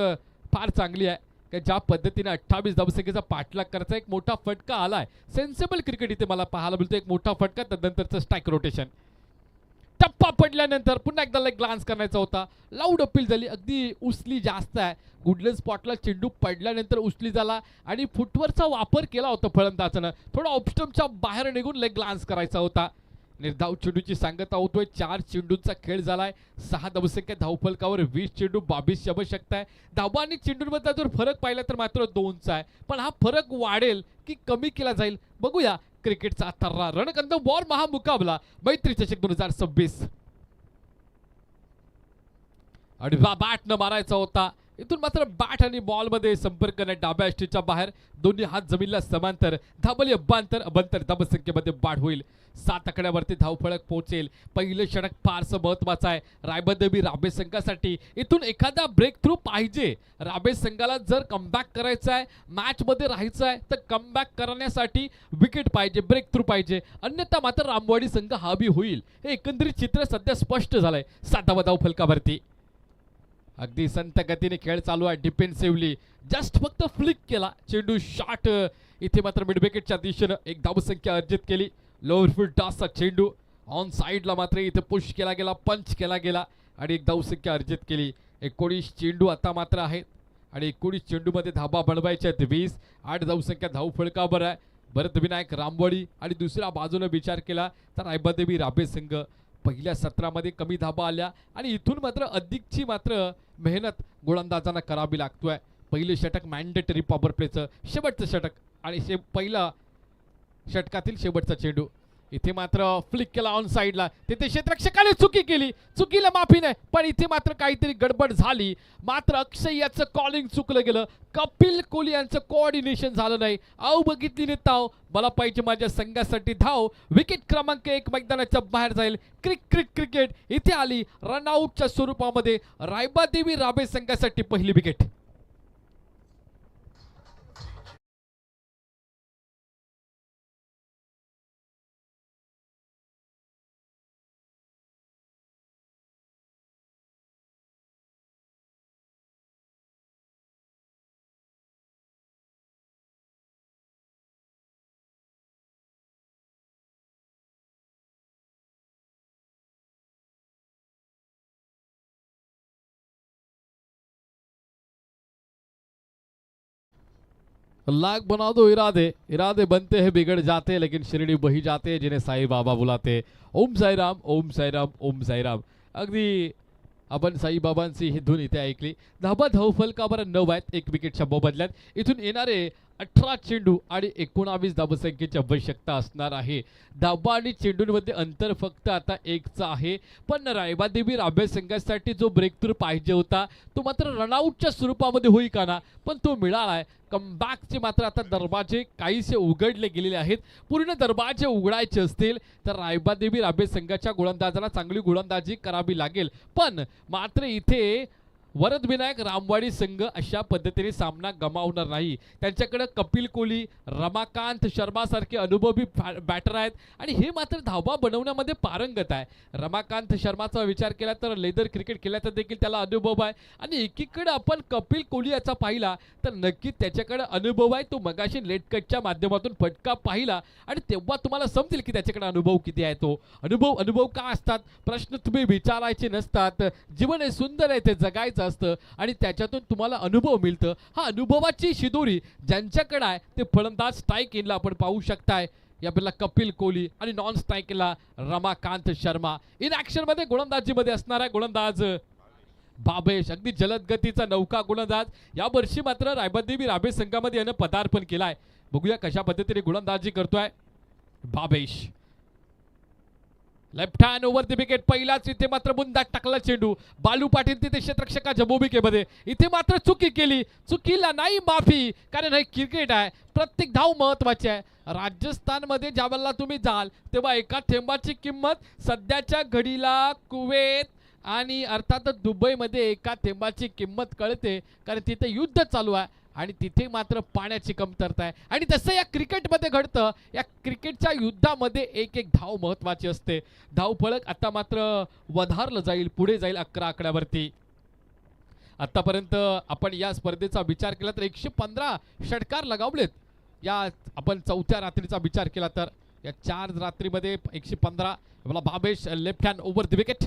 फार चांगली आहे, की ज्या पद्धतीने 28 धावसंख्येचा पाठलाग करायचा एक मोठा फटका आलाय. सेन्सेबल क्रिकेट इथे मला पाहायला मिळतो. एक मोठा फटका, त्यानंतरचं स्ट्राईक रोटेशन. टप्पा पडल्यानंतर पुन्हा एकदा लेग ग्लान्स करायचा होता. लाऊड अपील झाली, अगदी उचली जास्त आहे. गुडलन स्पॉटला चेंडू पडल्यानंतर उचली झाला आणि फुटवरचा वापर केला होता फलंदाजानं. थोडा ऑफस्टम्पच्या बाहेर निघून लेग ग्लान्स करायचा होता. निर्धाव चेंडूची सांगता होतोय. 4 चेंडूंचा खेळ झालाय. 6 धावसंख्या धावफलकावर 20 चेंडू 22 आवश्यकता आहे. धावा आणि चेंडूंमधला जर फरक पाहिला तर मात्र 2चा आहे, पण हा फरक वाढेल की कमी केला जाईल बघूया. क्रिकेटचा थर्रा रणकंद वॉर महामुकाबला मैत्री चषक 2026 आणि बॅटनं मारायचा होता. इथून मात्र बॅट आणि बॉल मध्ये संपर्क नाही, डाव्या यष्टीच्या बाहेर, दोन्ही हात जमिनीला समांतर, धाबली अबांतर अबांतर धाबसंख्येमध्ये बाद होईल. 7 आकड्यावरती धावफलक पोहोचेल. पहिलं षटक फारसं महत्वाचं आहे रायबंदवी राबे संघासाठी. इथून एखादा ब्रेक थ्रू पाहिजे. राबे संघाला जर कमबॅक करायचं आहे, मॅच मध्ये राहायचं आहे, तर कमबॅक करण्यासाठी विकेट पाहिजे, ब्रेक थ्रू पाहिजे, अन्यथा मात्र रामवाडी संघ हावी होईल. हे एकंदरीत चित्र सध्या स्पष्ट झालंय 7व्या धावफलकावरती. अगदी संत गतीने खेळ चालू आहे. डिफेन्सिव्हली जस्ट फक्त फ्लिक केला चेंडू, शॉट इथे मात्र मिड विकेटच्या दिशेनं एक धावसंख्या अर्जित केली. लोअर फुल टॉसचा चेंडू ऑन साईडला मात्र इथे पुश केला गेला, पंच केला गेला आणि एक धावसंख्या अर्जित केली. 19 चेंडू आता मात्र आहेत आणि 19 चेंडूमध्ये धाबा बनवायचे आहेत 20. 8 धावसंख्या धावफलकावर आहे. भरत विनायक रामवाडी आणि दुसऱ्या बाजूने विचार केला तर रायबंदवी राबे संघ पहिल्या सत्रामध्ये कमी धाबा आल्या आणि इथून मात्र अधिकची मात्र मेहनत गोलंदाजांना करावी लागतोय. पहिलं षटक मॅन्डेटरी पॉवर प्लेचं शेवटचं षटक आणि पहिला षटकातील शेवटचा चेंडू. इथे मात्र फ्लिक केला ऑन साईडला, तिथे क्षेत्ररक्षकाने चुकी केली, चुकीला माफी नाही, पण इथे मात्र काहीतरी गडबड झाली. मात्र अक्षय याचं कॉलिंग चुकलं गेलं, कपिल कोहली यांचं कोऑर्डिनेशन झालं नाही. आव बघितली नाही ताव, मला पाहिजे माझ्या संघासाठी धाव. विकेट क्रमांक 1 मैदानाच्या बाहेर जाईल. क्रिकेट इथे आली रनआउटच्या स्वरूपामध्ये. रायबंदवी राबे संघासाठी पहिली विकेट. लाख बना दो इरादे, इरादे बनते हैं बिगड़ जाते, लेकिन शिरडी बही जाते जिन्हें साई बाबा बुलाते. ओम साईराम, ओम साईराम, ओम साईराम. अगदी आपण साईबाबांची ही धून इथे ऐकली. धाबा धावफलकावर 9 आहेत 1 विकेटच्या मोबदल्यात. इथून येणारे 18 चेंडू आणि 19 धावसंख्येची आवश्यकता असणार आहे. धाबा आणि चेंडूंमध्ये अंतर फक्त आता 1चं आहे. पण रायबंदवी राबे संघासाठी जो ब्रेक थ्रू पाहिजे होता तो मात्र रनआउटच्या स्वरूपामध्ये होई का ना, पण तो मिळालाय. कमबॅकचे मात्र आता दरवाजे काहीसे उघडले गेलेले आहेत. पूर्ण दरवाजे उघडायचे असतील तर रायबंदवी राबे संघाच्या गोलंदाजाला चांगली गोलंदाजी करावी लागेल. पण मात्र इथे वरद विनायक रामवाडी संघ अशा पद्धतीने सामना गमावणार नाही. त्यांच्याकडे कपिल कोहली, रमाकांत शर्मा सारखे अनुभवी बॅटर आहेत आणि हे मात्र धावा बनवण्यामध्ये पारंगत आहे. रमाकांत शर्माचा विचार केला तर लेदर क्रिकेट केल्याचा देखील त्याला अनुभव आहे आणि एकीकडे आपण कपिल कोहली याचा पाहिला तर नक्कीच त्याच्याकडे अनुभव आहे. तो मगाशी लेट कटच्या माध्यमातून फटका पाहिला आणि तेव्हा तुम्हाला समजेल की त्याच्याकडे अनुभव किती आहे. तो अनुभव का असतात प्रश्न तुम्ही विचारायचे नसतात. जीवन हे सुंदर आहे, ते जगायचं असतं आणि त्याच्यातून तुम्हाला अनुभव मिळतं. हा अनुभवाची शिदोरी ज्यांच्याकडे आहे ते फलंदाज स्ट्राईक इनला आपण पाहू शकताय. यावेळेला कपिल कोहली आणि नॉन स्ट्राईकला रमाकांत शर्मा. इन ऍक्शन मध्ये गोलंदाजीमध्ये असणार आहे गोलंदाज बाबेश. अगदी जलद गतीचा नौका गोलंदाज. या वर्षी मात्र रायबंदवी राबे संघामध्ये यानं पदार्पण केलाय. बघूया कशा पद्धतीने गोलंदाजी करतोय Babesh. Left hand over the wicket. पहिलाच इथे मात्र बुंदात टाकला चेंडू. बालू पाटील तिथे क्षेत्ररक्षकाच्या भूमिकेमध्ये. इथे मात्र चुकी केली, चुकीला नाही माफी, कारण हे क्रिकेट आहे. प्रत्येक धाव महत्वाची आहे. राजस्थानमध्ये ज्यावेळेला तुम्ही जाल तेव्हा एका थेंबाची किंमत सध्याच्या घडीला कुवेत आणि अर्थातच दुबईमध्ये एका थेंबाची किंमत कळते, कारण तिथे युद्ध चालू आहे आणि तिथे मात्र पाण्याची कमतरता आहे. आणि तसं या क्रिकेटमध्ये घडतं. या क्रिकेटच्या युद्धामध्ये एक धाव महत्वाची असते. धावफलक आता मात्र वधारलं जाईल, पुढे जाईल 11 आकड्यावरती. आतापर्यंत आपण या स्पर्धेचा विचार केला तर 115 षटकार लगावलेत. या आपण 4थ्या रात्रीचा विचार केला तर या 4 रात्रीमध्ये 115. मला Babesh left hand over the wicket.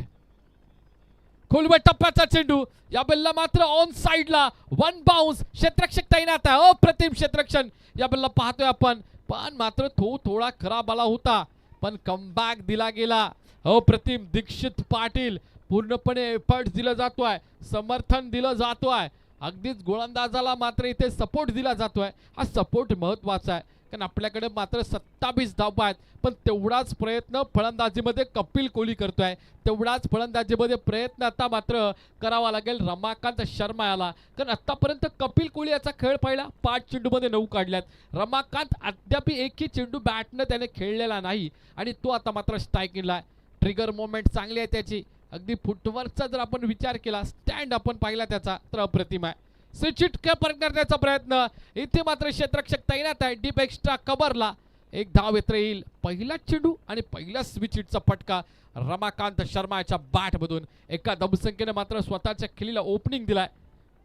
खोलवर टप्प्याचा चेंडू. या बल्ला मात्र ऑन साइडला 1 बाउन्स. क्षेत्ररक्षक तैनात आहे. अप्रतिम क्षेत्ररक्षण या बल्ला पाहतोय आपण, पण मात्र थोडा खराब आला होता, पण कमबॅक दिला गेला. अप्रतिम. दीक्षित पाटील पूर्णपणे एफर्ट दिला जातोय, समर्थन दिलं जातोय. अगदीच गोलंदाजाला मात्र इथे सपोर्ट दिला जातोय. हा सपोर्ट महत्वाचा आहे, कारण आपल्याकडे मात्र 27 धावा आहेत. पण तेवढाच प्रयत्न फलंदाजीमध्ये कपिल कोहली करतोय, तेवढाच फलंदाजीमध्ये प्रयत्न आता मात्र करावा लागेल रमाकांत शर्मा याला. कारण आतापर्यंत कपिल कोहली याचा खेळ पाहिला, 5 चेंडूमध्ये 9 काढल्यात. रमाकांत अद्याप एकही चेंडू बॅटनं त्याने खेळलेला नाही आणि तो आता मात्र स्ट्राईक इनला. ट्रिगर मोमेंट चांगली आहे त्याची. अगदी फुटवर्कचा जर आपण विचार केला, स्टँड आपण पाहिला त्याचा, तर अप्रतिम आहे. चिटके करण्याचा प्रयत्न इथे मात्र क्षेत्ररक्षक तैनात आहे. डीप एक्स्ट्रा कव्हरला एक धाव येत येईल. पहिला चेंडू आणि पहिला स्विच हिटचा फटका रमाकांत शर्मा याच्या बॅटमधून. एका धावसंख्येने मात्र स्वतःच्या खेळीला ओपनिंग दिलाय,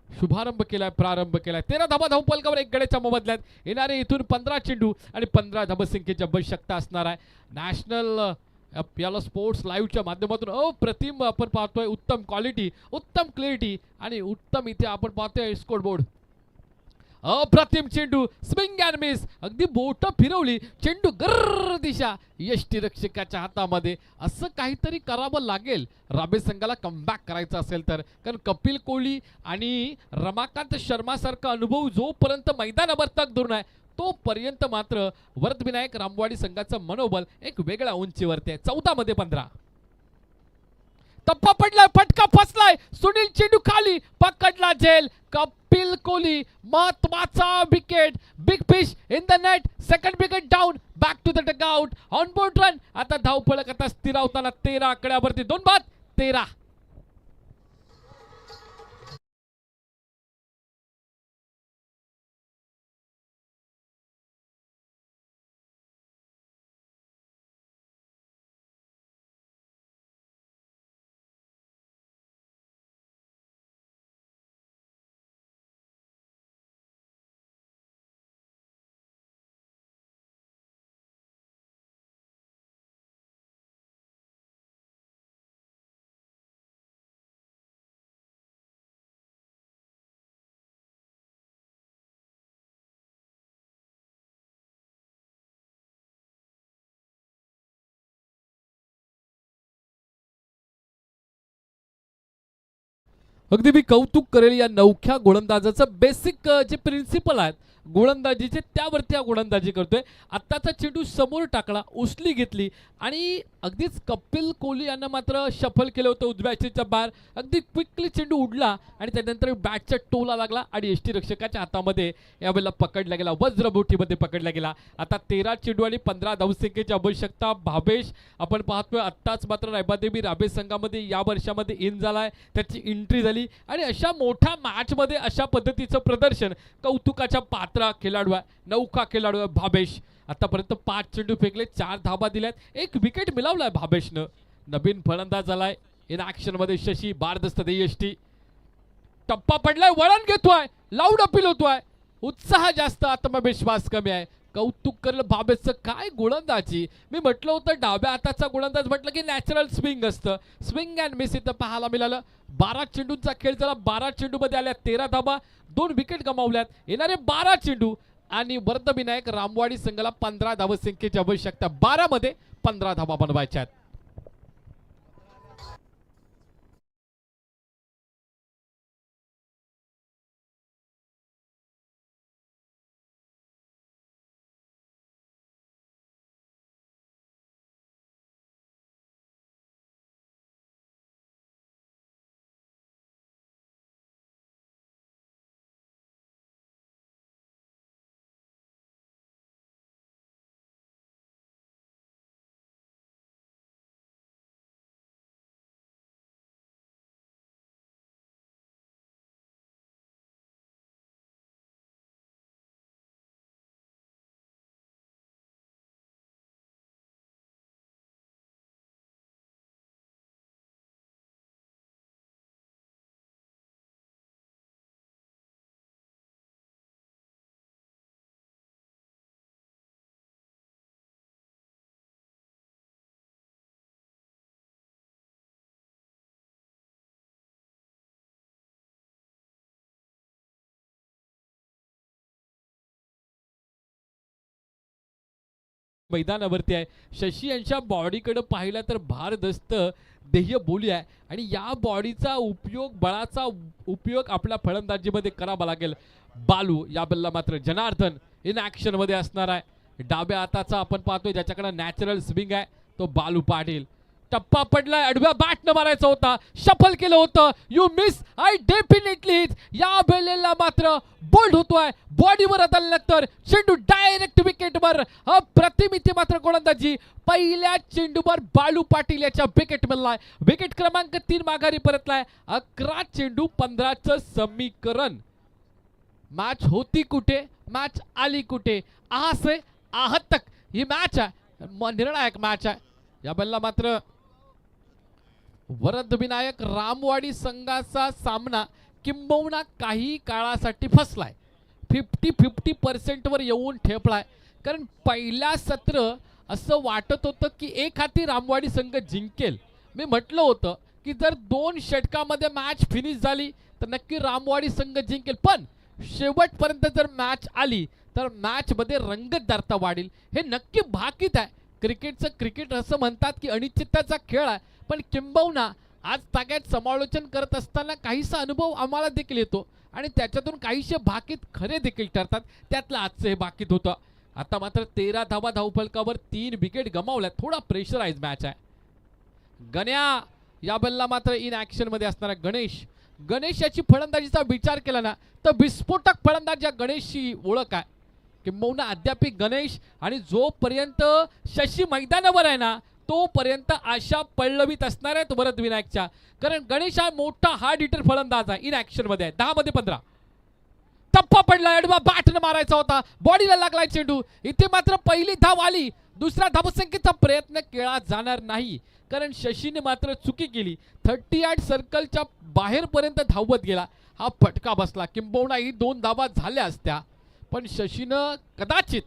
शुभारंभ केलाय, प्रारंभ केलाय. 13 धावा धावपलकावर एक गड्याच्या मोबदल्यात. येणारे इथून 15 चेंडू आणि 15 धावसंख्येची आवश्यकता असणार आहे. नॅशनल याला स्पोर्ट्स लाईव्हच्या माध्यमातून अप्रतिम आपण पाहतोय. उत्तम क्वालिटी, उत्तम क्लॅरिटी आणि उत्तम इथे आपण पाहतोय स्कोर बोर्ड. अप्रतिम चेंडू, स्विंग अँड मिस. अगदी बोट फिरवली, चेंडू गर्र दिशा यष्टीरक्षकाच्या हातामध्ये. असं काहीतरी करावं लागेल राबे संघाला कमबॅक करायचं असेल तर. कारण कपिल कोहली आणि रमाकांत शर्मा सारखा अनुभव जोपर्यंत मैदानावर तक धरून आहे तोपर्यंत मात्र वर्धविनायक रामवाडी संघाचं मनोबल एक वेगळ्या उंचीवरती आहे. 14 मध्ये 15. टप्पा पडलाय, फटका फसलाय. सुनील चेंडू खाली, पकडला झेल. कपिल कोहली महत्वाचा wicket. Big fish in the net. Second wicket down. Back to the dugout. On board run. आता धावफलक आता स्थिरावताना 13 आकड्यावरती 2 बाद 13. अगदी मी कौतुक करेल या नवख्या गोलंदाजाचं. बेसिक जे प्रिन्सिपल आहेत गोलंदाजीचे त्यावरती हा गोलंदाजी करतोय. आत्ताचा चेंडू समोर टाकला, उचली घेतली आणि अगदीच कपिल कोहली यांना मात्र शफल केलं होतं उजव्या चेंडूच्या बाहेर. अगदी क्विकली चेंडू उडला आणि त्यानंतर बॅटच्या टोला लागला आणि यष्टीरक्षकाच्या हातामध्ये यावेळेला पकडला गेला, वज्रमुठीमध्ये पकडला गेला. आता 13 चेंडू आणि 15 धावसंख्येची आवश्यकता. भावेश आपण पाहतोय आत्ताच मात्र रायबादेवी राबे संघामध्ये या वर्षामध्ये इन झालाय, त्याची एंट्री झाली आणि अशा मोठ्या मॅचमध्ये अशा पद्धतीचं प्रदर्शन कौतुकाच्या पात्र खेळाडू आहे, नौका खेळाडू आहे भावेश. आतापर्यंत 5 चेंडू फेकले, 4 धावा दिल्यात, 1 विकेट मिळवलाय भावेशनं. नवीन फलंदाज झालाय इन ऍक्शन मध्ये शशी बारदस्त देयष्टी. टप्पा पडलाय, वळण घेतोय, लाऊड अपील होतोय, उत्साह जास्त, आत्मविश्वास कमी आहे. कौतुक करेल भावेशचं. काय गोलंदाजी. मी म्हटलं होतं डाव्या हाताचा गोलंदाज म्हटलं की नॅचरल स्विंग असतं. स्विंग अँड मिस इथं पाहायला मिळालं. 12 चेंडूंचा खेळ झाला. 12 चेंडूमध्ये आल्या 13 धावा, 2 विकेट गमावल्यात. येणारे 12 चेंडू आणि वर्धविनायक रामवाडी संघाला 15 धावसंख्येची आवश्यकता. 12 मध्ये 15 धावा बनवायच्या आहेत. मैदानावरती आहे. शशी यांच्या बॉडीकडे पाहिलं तर भारदस्त देह बोली आहे आणि या बॉडीचा उपयोग, बळाचा उपयोग आपल्या फलंदाजीमध्ये करावा लागेल. बालू या बल्ला मात्र जनार्दन इन ऍक्शन मध्ये असणार आहे. डाव्या हाताचा आपण पाहतोय ज्याच्याकडे नॅचरल स्विंग आहे तो बालू पाटील. टप्पा पडलाय, आडव्या बॅटनं मारायचं होता, शफल केलं होतं, यू मिस, आय डेफिनेटली. या बेलेला मात्र बोल्ड होतोय, बॉडीवर आल्यानंतर चेंडू डायरेक्ट विकेटवर. अप्रतिम इथे मात्र गोलंदाजी पहिल्या चेंडूवर बालू पाटील याच्या विकेट मिळालाय. विकेट क्रमांक 3 माघारी परतलाय. 11 चेंडू 15चं समीकरण. मॅच होती कुठे, मॅच आली कुठे, aha से आहत तक ही मॅच आहे, निर्णायक मॅच आहे. या बल्ला मात्र वरदविनायक रामवाडी संघाचा सामना किंबहुना काही काळासाठी फसलाय. 50-50% वर येऊन ठेपलाय. कारण पहिल्या सत्र असं वाटत होतं की एक हाती रामवाडी संघ जिंकेल. मी म्हटलं होतं की जर 2 षटकामध्ये मॅच फिनिश झाली तर नक्की रामवाडी संघ जिंकेल. पण शेवटपर्यंत जर मॅच आली तर मॅचमध्ये रंगतदारता वाढेल. हे नक्की भाकीत आहे. क्रिकेट असं म्हणतात की अनिश्चिततेचा खेळ आहे. पण किंबहुना आज ताग्यात समालोचन करत असताना काहीसा अनुभव आम्हाला देखील येतो आणि त्याच्यातून काहीशे भाकीत खरे देखील ठरतात. त्यातलं आजचं हे भाकीत होतं. आता मात्र 13 धावा धावफलकावर 3 विकेट गमावल्यात. थोडा प्रेशराइज मॅच आहे. गण्या या बल्ला मात्र इन ॲक्शन मध्ये असणारा गणेश याची फलंदाजीचा विचार केला ना तर विस्फोटक फलंदाज या गणेशची ओळख आहे. किंबहुना अद्याप गणेश आणि जोपर्यंत शशी मैदानावर आहे ना तोपर्यंत आशा पल्लवीत असणार आहेत वरदविनायकच्या. कारण गणेश हा मोठा हार्ड हिटर फलंदाज आहे. इन ॲक्शन मध्ये आहे. 10 मध्ये 15. टप्पा पडला, अडवा बॅटनं मारायचा होता, बॉडीला लागलाय चेंडू. इथे मात्र पहिली धाव आली. दुसऱ्या धावसंख्येचा प्रयत्न केला जाणार नाही कारण शशीने मात्र चुकी केली. 38 सर्कलच्या बाहेरपर्यंत धावत गेला. हा फटका बसला. किंबहुना ही 2 धावा झाल्या असत्या पण शशीनं कदाचित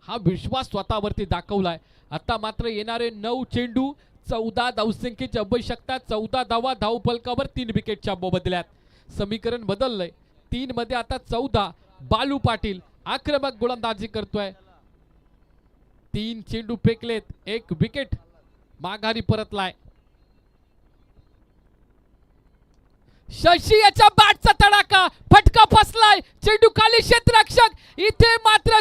हा विश्वास स्वतःवरती दाखवलाय. आता मात्र येणारे 9 चेंडू 14 धावसंख्येची आवश्यकता. 14 धावा धावफलकावर 3 विकेटच्या बदल्यात. समीकरण बदललंय. 3 मध्ये आता 14. बालू पाटील आक्रमक गोलंदाजी करतोय. 3 चेंडू फेकलेत, 1 विकेट माघारी परतलाय. शशी याच्या बॅटचा तडाखा, फटका फसलाय, चेंडू खाली क्षेत्ररक्षक. इथे मात्र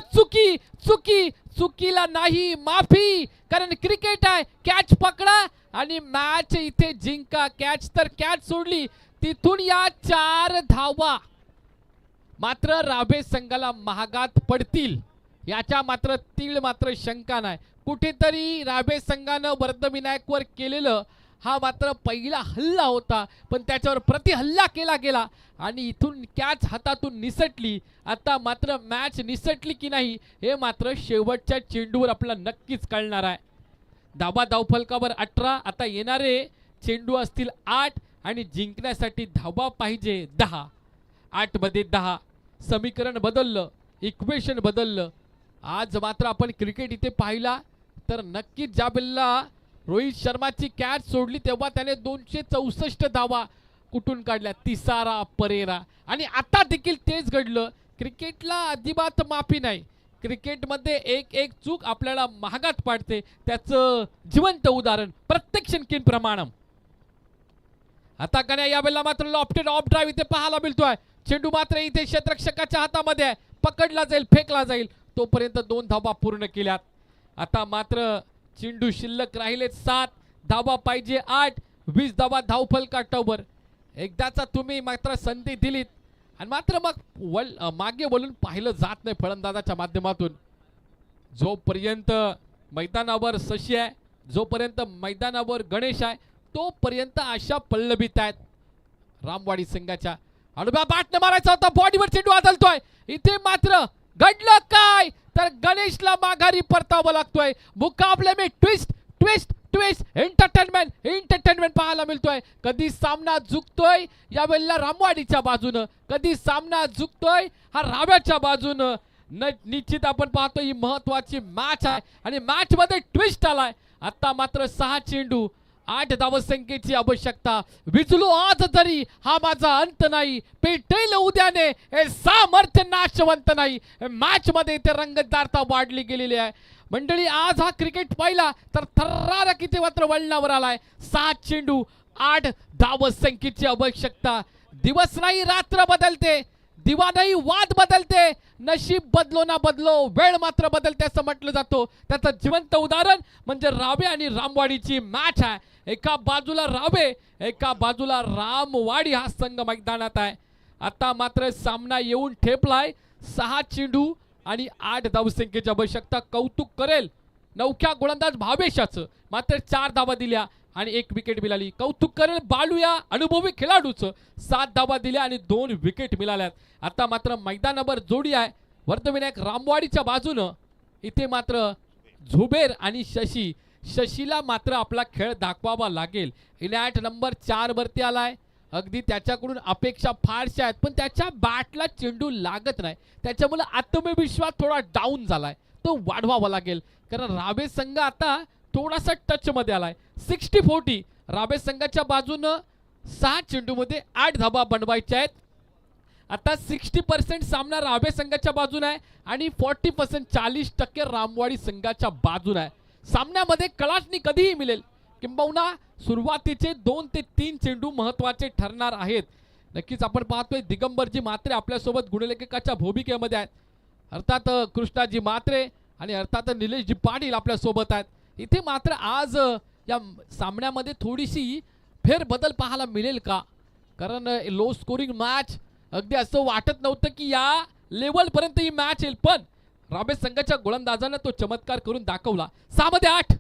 चुकीला नाही माफी. कारण क्रिकेट आहे, कॅच पकडा आणि मॅच इथे जिंका. कॅच तर कॅच सोडली, तिथून या 4 धावा मात्र राबे संघाला महागात पडतील याच्या मात्र तीळ मात्र शंका नाही. कुठेतरी राबे संघानं वरदविनायकवर केलेलं हा मात्र पहिला हल्ला होता पण त्याच्यावर प्रतिहल्ला केला गेला आणि इथून कॅच हातातून निसटली. आता मात्र मॅच निसटली की नाही हे मात्र शेवटच्या चेंडूवर आपल्याला नक्कीच कळणार आहे. धावा धावफलकावर 18. आता येणारे चेंडू असतील 8 आणि जिंकण्यासाठी धावा पाहिजे 10. 8 मध्ये 10. समीकरण बदललं, इक्वेशन बदललं. आज मात्र आपण क्रिकेट इथे पाहिला तर नक्कीच ज्या वेळेला रोहित शर्माची कॅच सोडली तेव्हा त्याने 264 धावा कुठून काढल्या. तिसारा परेरा आणि आता देखील तेच घडलं. क्रिकेटला अजिबात माफी नाही. क्रिकेटमध्ये एक चूक आपल्याला महागात पाडते. त्याचं जिवंत उदाहरण प्रत्यक्ष प्रमाणम. आता कन्या यावेळेला मात्र लॉफ्टेड ऑफ ड्राईव्ह इथे पाहायला मिळतोय. चेंडू मात्र इथे क्षेत्ररक्षकाच्या हातामध्ये आहे. पकडला जाईल, फेकला जाईल. तोपर्यंत 2 धावा पूर्ण केल्यात. आता मात्र चेंडू शिल्लक राहिलेत 7. धावा पाहिजे 8. 20 धावा धावफलकावर. एकदाचा तुम्ही मात्र संधी दिलीत आणि मात्र मग मागे वळून पाहिलं जात नाही फलंदाजाच्या माध्यमातून. जोपर्यंत मैदानावर शशी आहे, जोपर्यंत मैदानावर गणेश आहे तोपर्यंत आशा पल्लवीत आहेत रामवाडी संघाच्या. अनुभा बॅटने मारायचा होता, बॉडीवर चेंडू आदळतोय. इथे मात्र घडलं काय तर गणेशला माघारी परतावं लागतोय. मुकाबले में ट्विस्ट एंटरटेनमेंट पाहायला मिळतोय. कधी सामना झुकतोय यावेळेला रामवाडीच्या बाजूनं, कधी सामना झुकतोय हा राव्याच्या बाजूनं. निश्चित आपण पाहतो ही महत्वाची मॅच आहे आणि मॅच मध्ये ट्विस्ट आलाय. आता मात्र 6 चेंडू 8 धावसंख्येची आवश्यकता. विजलो आज तरी हा माझा अंत नाही, पेटेल उद्याने हे सामर्थ्य नाशवंत नाही. मॅच मध्ये इथे रंगतदारता वाढली गेलेली आहे. मंडळी आज हा क्रिकेट पाहिला तर थर्रार किती मात्र वळणावर आलाय. 7 चेंडू 8 धावसंख्येची आवश्यकता. दिवस नाही रात्र बदलते, दिवा नाही वाद बदलते, नशीब बदलो ना बदलो वेळ मात्र बदलते असं म्हटलं जातो. त्याचं जिवंत उदाहरण म्हणजे रावे आणि रामवाडीची मॅच आहे. एका बाजूला रावे, एका बाजूला रामवाडी हा संघ मैदानात आहे. आता मात्र सामना येऊन ठेपलाय. 6 चेंडू आणि 8 धावसंख्येची आवश्यकता. कौतुक करेल नौख्या गोलंदाज भावेशाचं, मात्र 4 धावा दिल्या आणि 1 विकेट मिळाली. कौतुक करेल बालू या अनुभवी खेळाडूचं, 7 धावा दिल्या आणि 2 विकेट मिळाल्यात. आता मात्र मैदानावर जोडी आहे वर्धविनायक रामवाडीच्या बाजूनं. इथे मात्र झुबेर आणि शशीला मात्र आपला खेळ दाखवावा लागेल. इनॅट नंबर 4 वरती आलाय. अगदी त्याच्याकडून अपेक्षा फारशा आहेत, पण त्याच्या बॅटला चेंडू लागत नाही. त्याच्यामुळे आत्मविश्वास थोडा डाऊन झालाय, तो वाढवावा लागेल. कारण रावे संघ आता थोडासा टच मध्ये आलाय. 60-40 रावे संघाच्या बाजूनं 6 चेंडूमध्ये 8 धावा बनवायच्या आहेत. आता 60% सामना रावे संघाच्या बाजूने आहे आणि 40% 40% रामवाडी संघाच्या बाजूने आहे. सामन्यामध्ये कलाटणी कधीही मिळेल, किंबहुना सुरुवातीचे 2 ते 3 चेंडू महत्त्वाचे ठरणार आहेत. नक्कीच आपण पाहतोय दिगंबरजी म्हात्रे आपल्यासोबत गुणलेखकाच्या भूमिकेमध्ये आहेत. अर्थात कृष्णाजी म्हात्रे आणि अर्थात निलेशजी पाटील आपल्यासोबत आहेत. इथे मात्र आज या सामन्यामध्ये थोडीशी फेरबदल पाहायला मिळेल का? कारण लो स्कोरिंग मॅच, अगदी असं वाटत नव्हतं की या लेवलपर्यंत ही मॅच येईल, पण राबे संघाच्या गोलंदाजानं तो चमत्कार करून दाखवला. 6 मध्ये 8.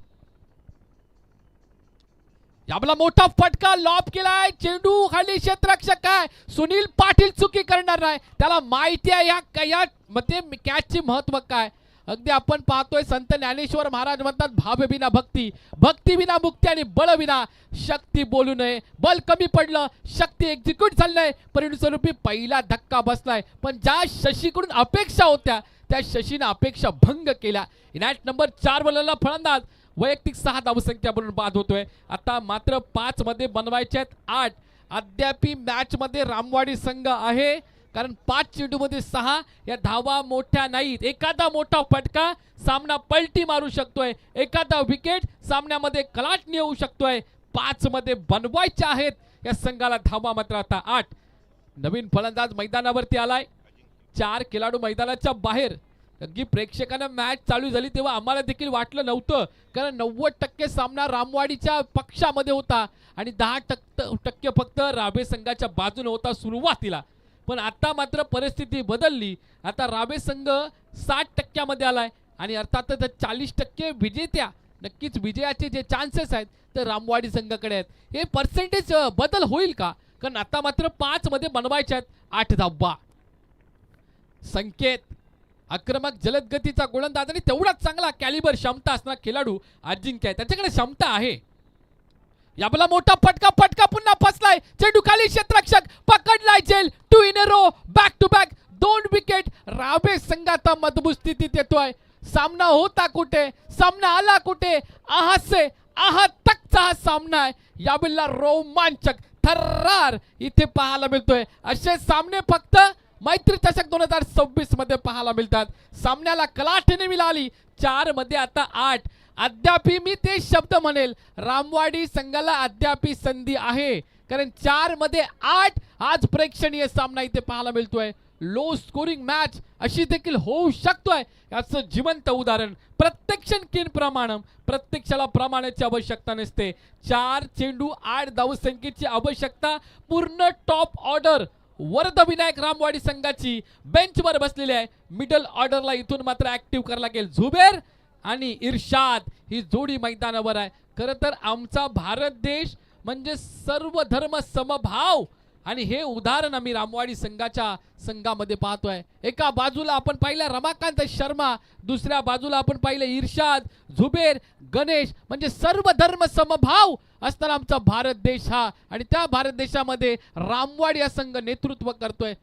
याबला मोठा फटका लॉब केलाय. चेंडू खाली क्षेत्ररक्षक आहे सुनील पाटील चुकी करणार नाही. त्याला माहिती आहे या मध्ये कॅचची महत्व काय. अगदी आपण पाहतोय संत ज्ञानेश्वर महाराज म्हणतात भाव विना भक्ती, भक्ती विना मुक्ती आणि बळ विना शक्ती बोलू नये. बल कमी पडलं, शक्ती एक्झिक्यूट झाली नाही, परिणामस्वरूपी पहिला धक्का बसलाय. पण ज्या शशीकडून अपेक्षा होत्या त्या शशीने अपेक्षा भंग केल्या. इनॅट नंबर 4 बोलला फलंदाज वैयक्तिक 6 धावसंख्या बनून बाद होतोय. आता मात्र 5 मध्ये बनवायचे आहेत 8. अद्यापी मॅच मध्ये रामवाडी संघ आहे, कारण 5 चेंडूमध्ये 6 या धावा मोठ्या नाहीत. एखादा मोठा फटका सामना पलटी मारू शकतोय, एखादा विकेट सामन्यामध्ये कलाटणी होऊ शकतोय. 5 मध्ये बनवायचे आहेत या संघाला धावा. मात्र आता 8. नवीन फलंदाज मैदानावरती आलाय. 4 खेळाडू मैदानाच्या बाहेर. अगदी प्रेक्षकांना मॅच चालू झाली तेव्हा आम्हाला देखील वाटलं नव्हतं, कारण 90% सामना रामवाडीच्या पक्षामध्ये होता आणि 10% फक्त राबे संघाच्या बाजूने होता सुरुवातीला. पण आता मात्र परिस्थिती बदलली. आता राबे संघ 60% मध्ये आलाय आणि अर्थातच 40% विजेत्या, नक्कीच विजयाचे जे चान्सेस आहेत ते रामवाडी संघाकडे आहेत. हे पर्सेंटेज बदल होईल का? कारण आता मात्र 5 मध्ये बनवायचे आहेत 8 धावा. संकेत आक्रमक जलद गतीचा गोलंदाज आणि तेवढाच चांगला कॅलिबर क्षमता असणारा खेळाडू अजिंक्य आहे. त्याच्याकडे क्षमता आहे. याबला मोठा फटका पुन्हा फसलाय. चेंडू खाली क्षेत्ररक्षक पकडलाय. जेल 2 in a row, back to back 2 wicket. राबे संघ आता मजबूत स्थितीत येतोय. सामना होता कुठे, सामना आला कुठे, आहा तकचा हा सामना आहे. यावेळेला रोमांचक थर्रार इथे पाहायला मिळतोय. असे सामने फक्त मैत्री चषक 2026 मध्ये पाहायला मिळतात. सामन्याला कलाटणी मिळाली. 4 मध्ये आता 8. अद्यापी मी ते शब्द म्हणेल, रामवाडी संघाला अद्यापी संधी आहे, कारण 4 मध्ये 8 आज प्रेक्षणीय सामना इथे पाहायला मिळतोय. लो स्कोरिंग मॅच अशी देखील होऊ शकतोय, याचं जिवंत उदाहरण. प्रत्यक्ष किन प्रमाणम, प्रत्यक्षाला प्रमाणाची आवश्यकता नसते. 4 चेंडू 8 धावसंख्येची आवश्यकता. पूर्ण टॉप ऑर्डर वर्धविनायक रामवाडी संघाची बेंचवर बसलेली आहे. मिडल ऑर्डरला इथून मात्र ऍक्टिव्ह करायला लागेल. झुबेर आणि इर्शाद ही जोडी मैदानावर आहे. खरं तर आमचा भारत देश म्हणजे सर्व धर्म समभाव, आणि हे उदाहरण आम्ही रामवाडी संघामध्ये पाहतोय. एका बाजूला आपण पाहिलं रमाकांत शर्मा, दुसऱ्या बाजूला आपण पाहिलं इर्शाद, झुबेर, गणेश, म्हणजे सर्व धर्म समभाव असताना आमचा भारत देश हा, आणि त्या भारत देशामध्ये रामवाडी हा संघ नेतृत्व करतोय.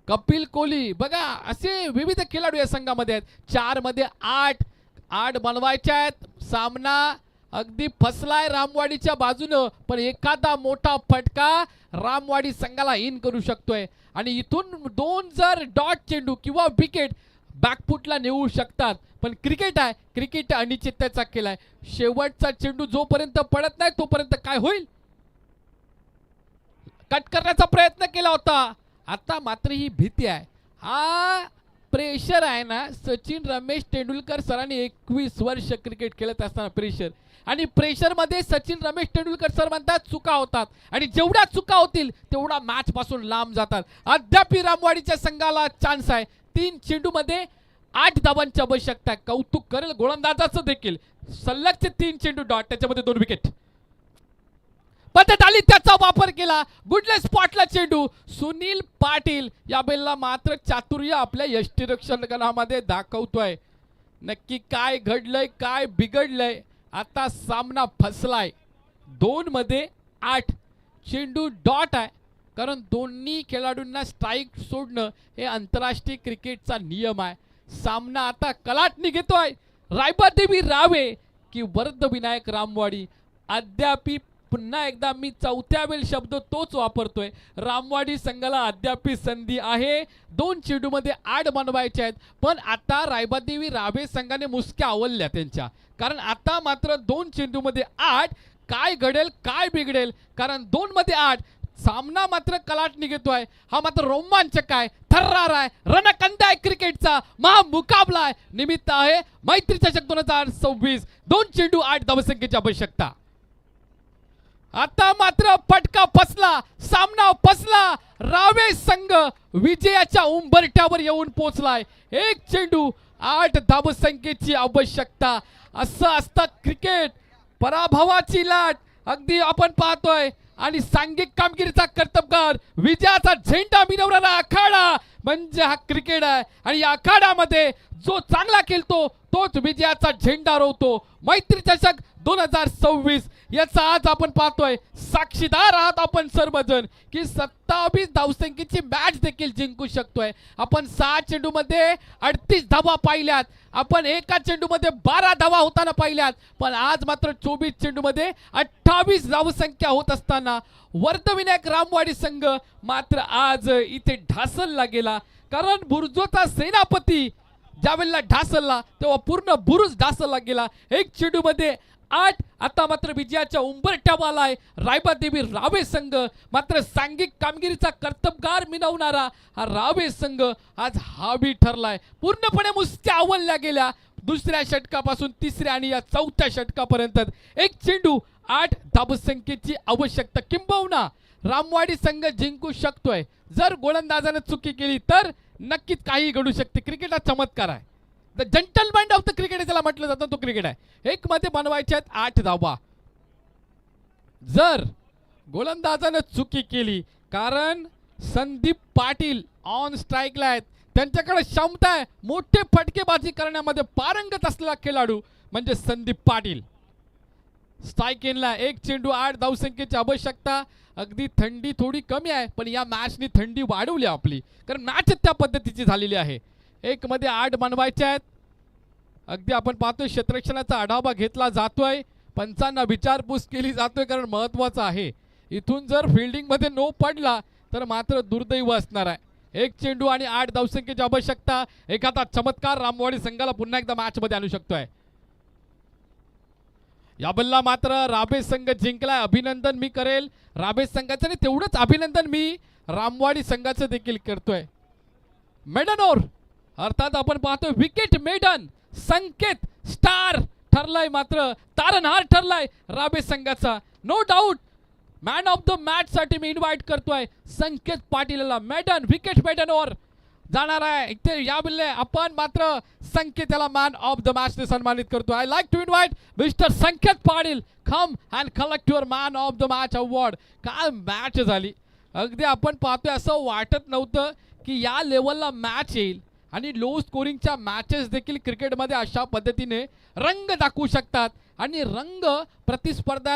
कपिल कोहली बघा, असे विविध खेळाडू या संघामध्ये आहेत. 4 मध्ये 8 बनवायचे आहेत. सामना अगदी फसलाय रामवाडीच्या बाजूनं, पण एखादा मोठा फटका रामवाडी संघाला इन करू शकतोय आणि इथून 2 जर डॉट चेंडू किंवा विकेट बॅकफुटला नेऊ शकतात. पण क्रिकेट आहे, क्रिकेट अनिश्चिततेचा खेळ आहे. शेवटचा चेंडू जोपर्यंत पडत नाही तोपर्यंत काय होईल. कट करण्याचा प्रयत्न केला होता आता मात्र ही भीती आहे, हा प्रेशर आहे ना. सचिन रमेश तेंडुलकर सरांनी 21 वर्ष क्रिकेट खेळत असताना प्रेशर, आणि प्रेशरमध्ये सचिन रमेश तेंडुलकर सर म्हणतात चुका होतात, आणि जेवढ्या चुका होतील तेवढा मॅच पासून लांब जातात. अद्याप रामवाडीच्या संघाला चान्स आहे. 3 चेंडूमध्ये 8 धावांची आवश्यकता आहे. कौतुक करेल गोलंदाजाचं देखील. सलगचे 3 चेंडू डॉट, त्याच्यामध्ये 2 विकेट. पद्धत आली, त्याचा वापर केला. गुडले स्पॉटला चेंडू. सुनील पाटील या बेलला मात्र चातुर्य आपल्या यष्टीरक्षणामध्ये दाखवतोय. नक्की काय घडलंय, काय बिघडलंय. आता सामना फसलाय. 2 मध्ये 8 चेंडू डॉट आहे, कारण दोन्ही खेळाडूंना स्ट्राईक सोडणं हे आंतरराष्ट्रीय क्रिकेटचा नियम आहे. सामना आता कलाटणी घेतोय रायबादेवी रावे की वरदविनायक रामवाडी. अद्यापी पुन्हा एकदा मी 4थ्या वेळ शब्द तोच वापरतोय. रामवाडी संघाला अद्यापी संधी आहे. 2 चेंडूमध्ये 8 बनवायचे आहेत, पण आता रायबादेवी रावे संघाने मुसक्या आवलल्या त्यांच्या, कारण आता मात्र 2 चेंडूमध्ये 8. काय घडेल, काय बिघडेल, कारण 2 मध्ये 8. सामना मात्र कलाटणी घेतोय. हा मात्र रोमांचक आहे, थर्रार आहे, रणकंद आहे, क्रिकेटचा महामुकाबला आहे. निमित्त आहे मैत्री चषक 2026. 2 चेंडू 8 धावसंख्येची आवश्यकता. आता मात्र फटका फसला, सामना फसला. रावे संघ विजयाच्या उंबरठ्यावर येऊन पोहोचलाय. 1 चेंडू 8 धावसंख्येची आवश्यकता. असं असतं क्रिकेट. पराभवाची लाट अगदी आपण पाहतोय, आणि सांघिक कामगिरीचा कर्तबगार, विजयाचा झेंडा मिरवणारा आखाडा म्हणजे हा क्रिकेट आहे. आणि या आखाड्यामध्ये जो चांगला खेळतो तोच विजयाचा झेंडा रोवतो. मैत्री चषक 2026 याचा आज आपण पाहतोय, साक्षीदार आहात आपण सर्वजण, की 27 धावसंख्येची मॅच देखील जिंकू शकतोय. आपण 6 चेंडूमध्ये 38 धावा पाहिल्यात, आपण एका चेंडूमध्ये 12 धावा होताना पाहिल्यात, पण आज मात्र 24 चेंडूमध्ये 28 धावसंख्या होत असताना वरदविनायक रामवाडी संघ मात्र आज इथे ढासळला गेला. कारण बुरुजचा सेनापती ज्यावेळेला ढासळला तेव्हा पूर्ण बुरुज ढासळला गेला. 1 चेंडूमध्ये 8. आता मात्र विजयाच्या उंबरठ्यावर आलाय रायबादेवी रावे संघ. मात्र सांघिक कामगिरीचा कर्तबगार मिळवणारा हा रावे संघ आज हावी ठरलाय. पूर्णपणे मुसक्या आवलल्या गेल्या. 2ऱ्या षटकापासून 3ऱ्या आणि या 4थ्या षटकापर्यंत 1 चेंडू 8 धावसंख्येची आवश्यकता. किंबहुना रामवाडी संघ जिंकू शकतोय. जर गोलंदाजाने चुकी केली तर नक्कीच काही घडू शकते. क्रिकेट हा चमत्कार आहे. The gentleman of the cricket ज्याला म्हटलं जातं तो क्रिकेट आहे. 1 मध्ये बनवायचे आहेत 8 धावा. जर गोलंदाजाने चुकी केली, कारण संदीप पाटील ऑन स्ट्राईकला आहेत, त्यांच्याकडे क्षमता आहे, मोठे फटकेबाजी करण्यामध्ये पारंगत असलेला खेळाडू म्हणजे संदीप पाटील. स्ट्राईक इनला 1 चेंडू 8 धावसंख्येची आवश्यकता. अगदी थंडी थोडी कमी आहे, पण या मॅचनी थंडी वाढवली आपली, कारण मॅच त्या पद्धतीची झालेली आहे. 1 मध्ये 8 बनवायचे आहेत. अगदी आपण पाहतोय क्षेत्ररक्षणाचा आढावा घेतला जातोय, पंचांना विचारपूस केली जातोय, कारण महत्त्वाचं आहे. इथून जर फिल्डिंगमध्ये नो पडला तर मात्र दुर्दैव असणार आहे. 1 चेंडू आणि 8 धावसंख्येची आवश्यकता. एखादा चमत्कार रामवाडी संघाला पुन्हा एकदा मॅचमध्ये आणू शकतोय. या बल्ला मात्र राबे संघ जिंकलाय. अभिनंदन मी करेल राबे संघाचं, आणि तेवढंच अभिनंदन मी रामवाडी संघाचं देखील करतोय. मेडन ओव्हर अर्थात आपण पाहतोय विकेट मेडन संकेत स्टार ठरलाय, मात्र तारणहार ठरलाय राबे संघाचा. No doubt man of the match साठी मी इन्व्हाइट करतोय संकेत पाटीलला. मेडन विकेट मेडन ओव्हर जाणार आहे इथे. या बिल्ले आपण मात्र संकेत याला मॅन ऑफ द मॅच ने सन्मानित करतो. I like to invite mister Sanket Patil, come and collect your man of the match award. काय मॅच झाली. अगदी आपण पाहतोय, असं वाटत नव्हतं की या लेवलला मॅच येईल, आणि लो स्कोरिंगच्या मॅचेस देखील क्रिकेटमध्ये अशा पद्धतीने रंग दाखवू शकतात, आणि रंग प्रतिस्पर्धा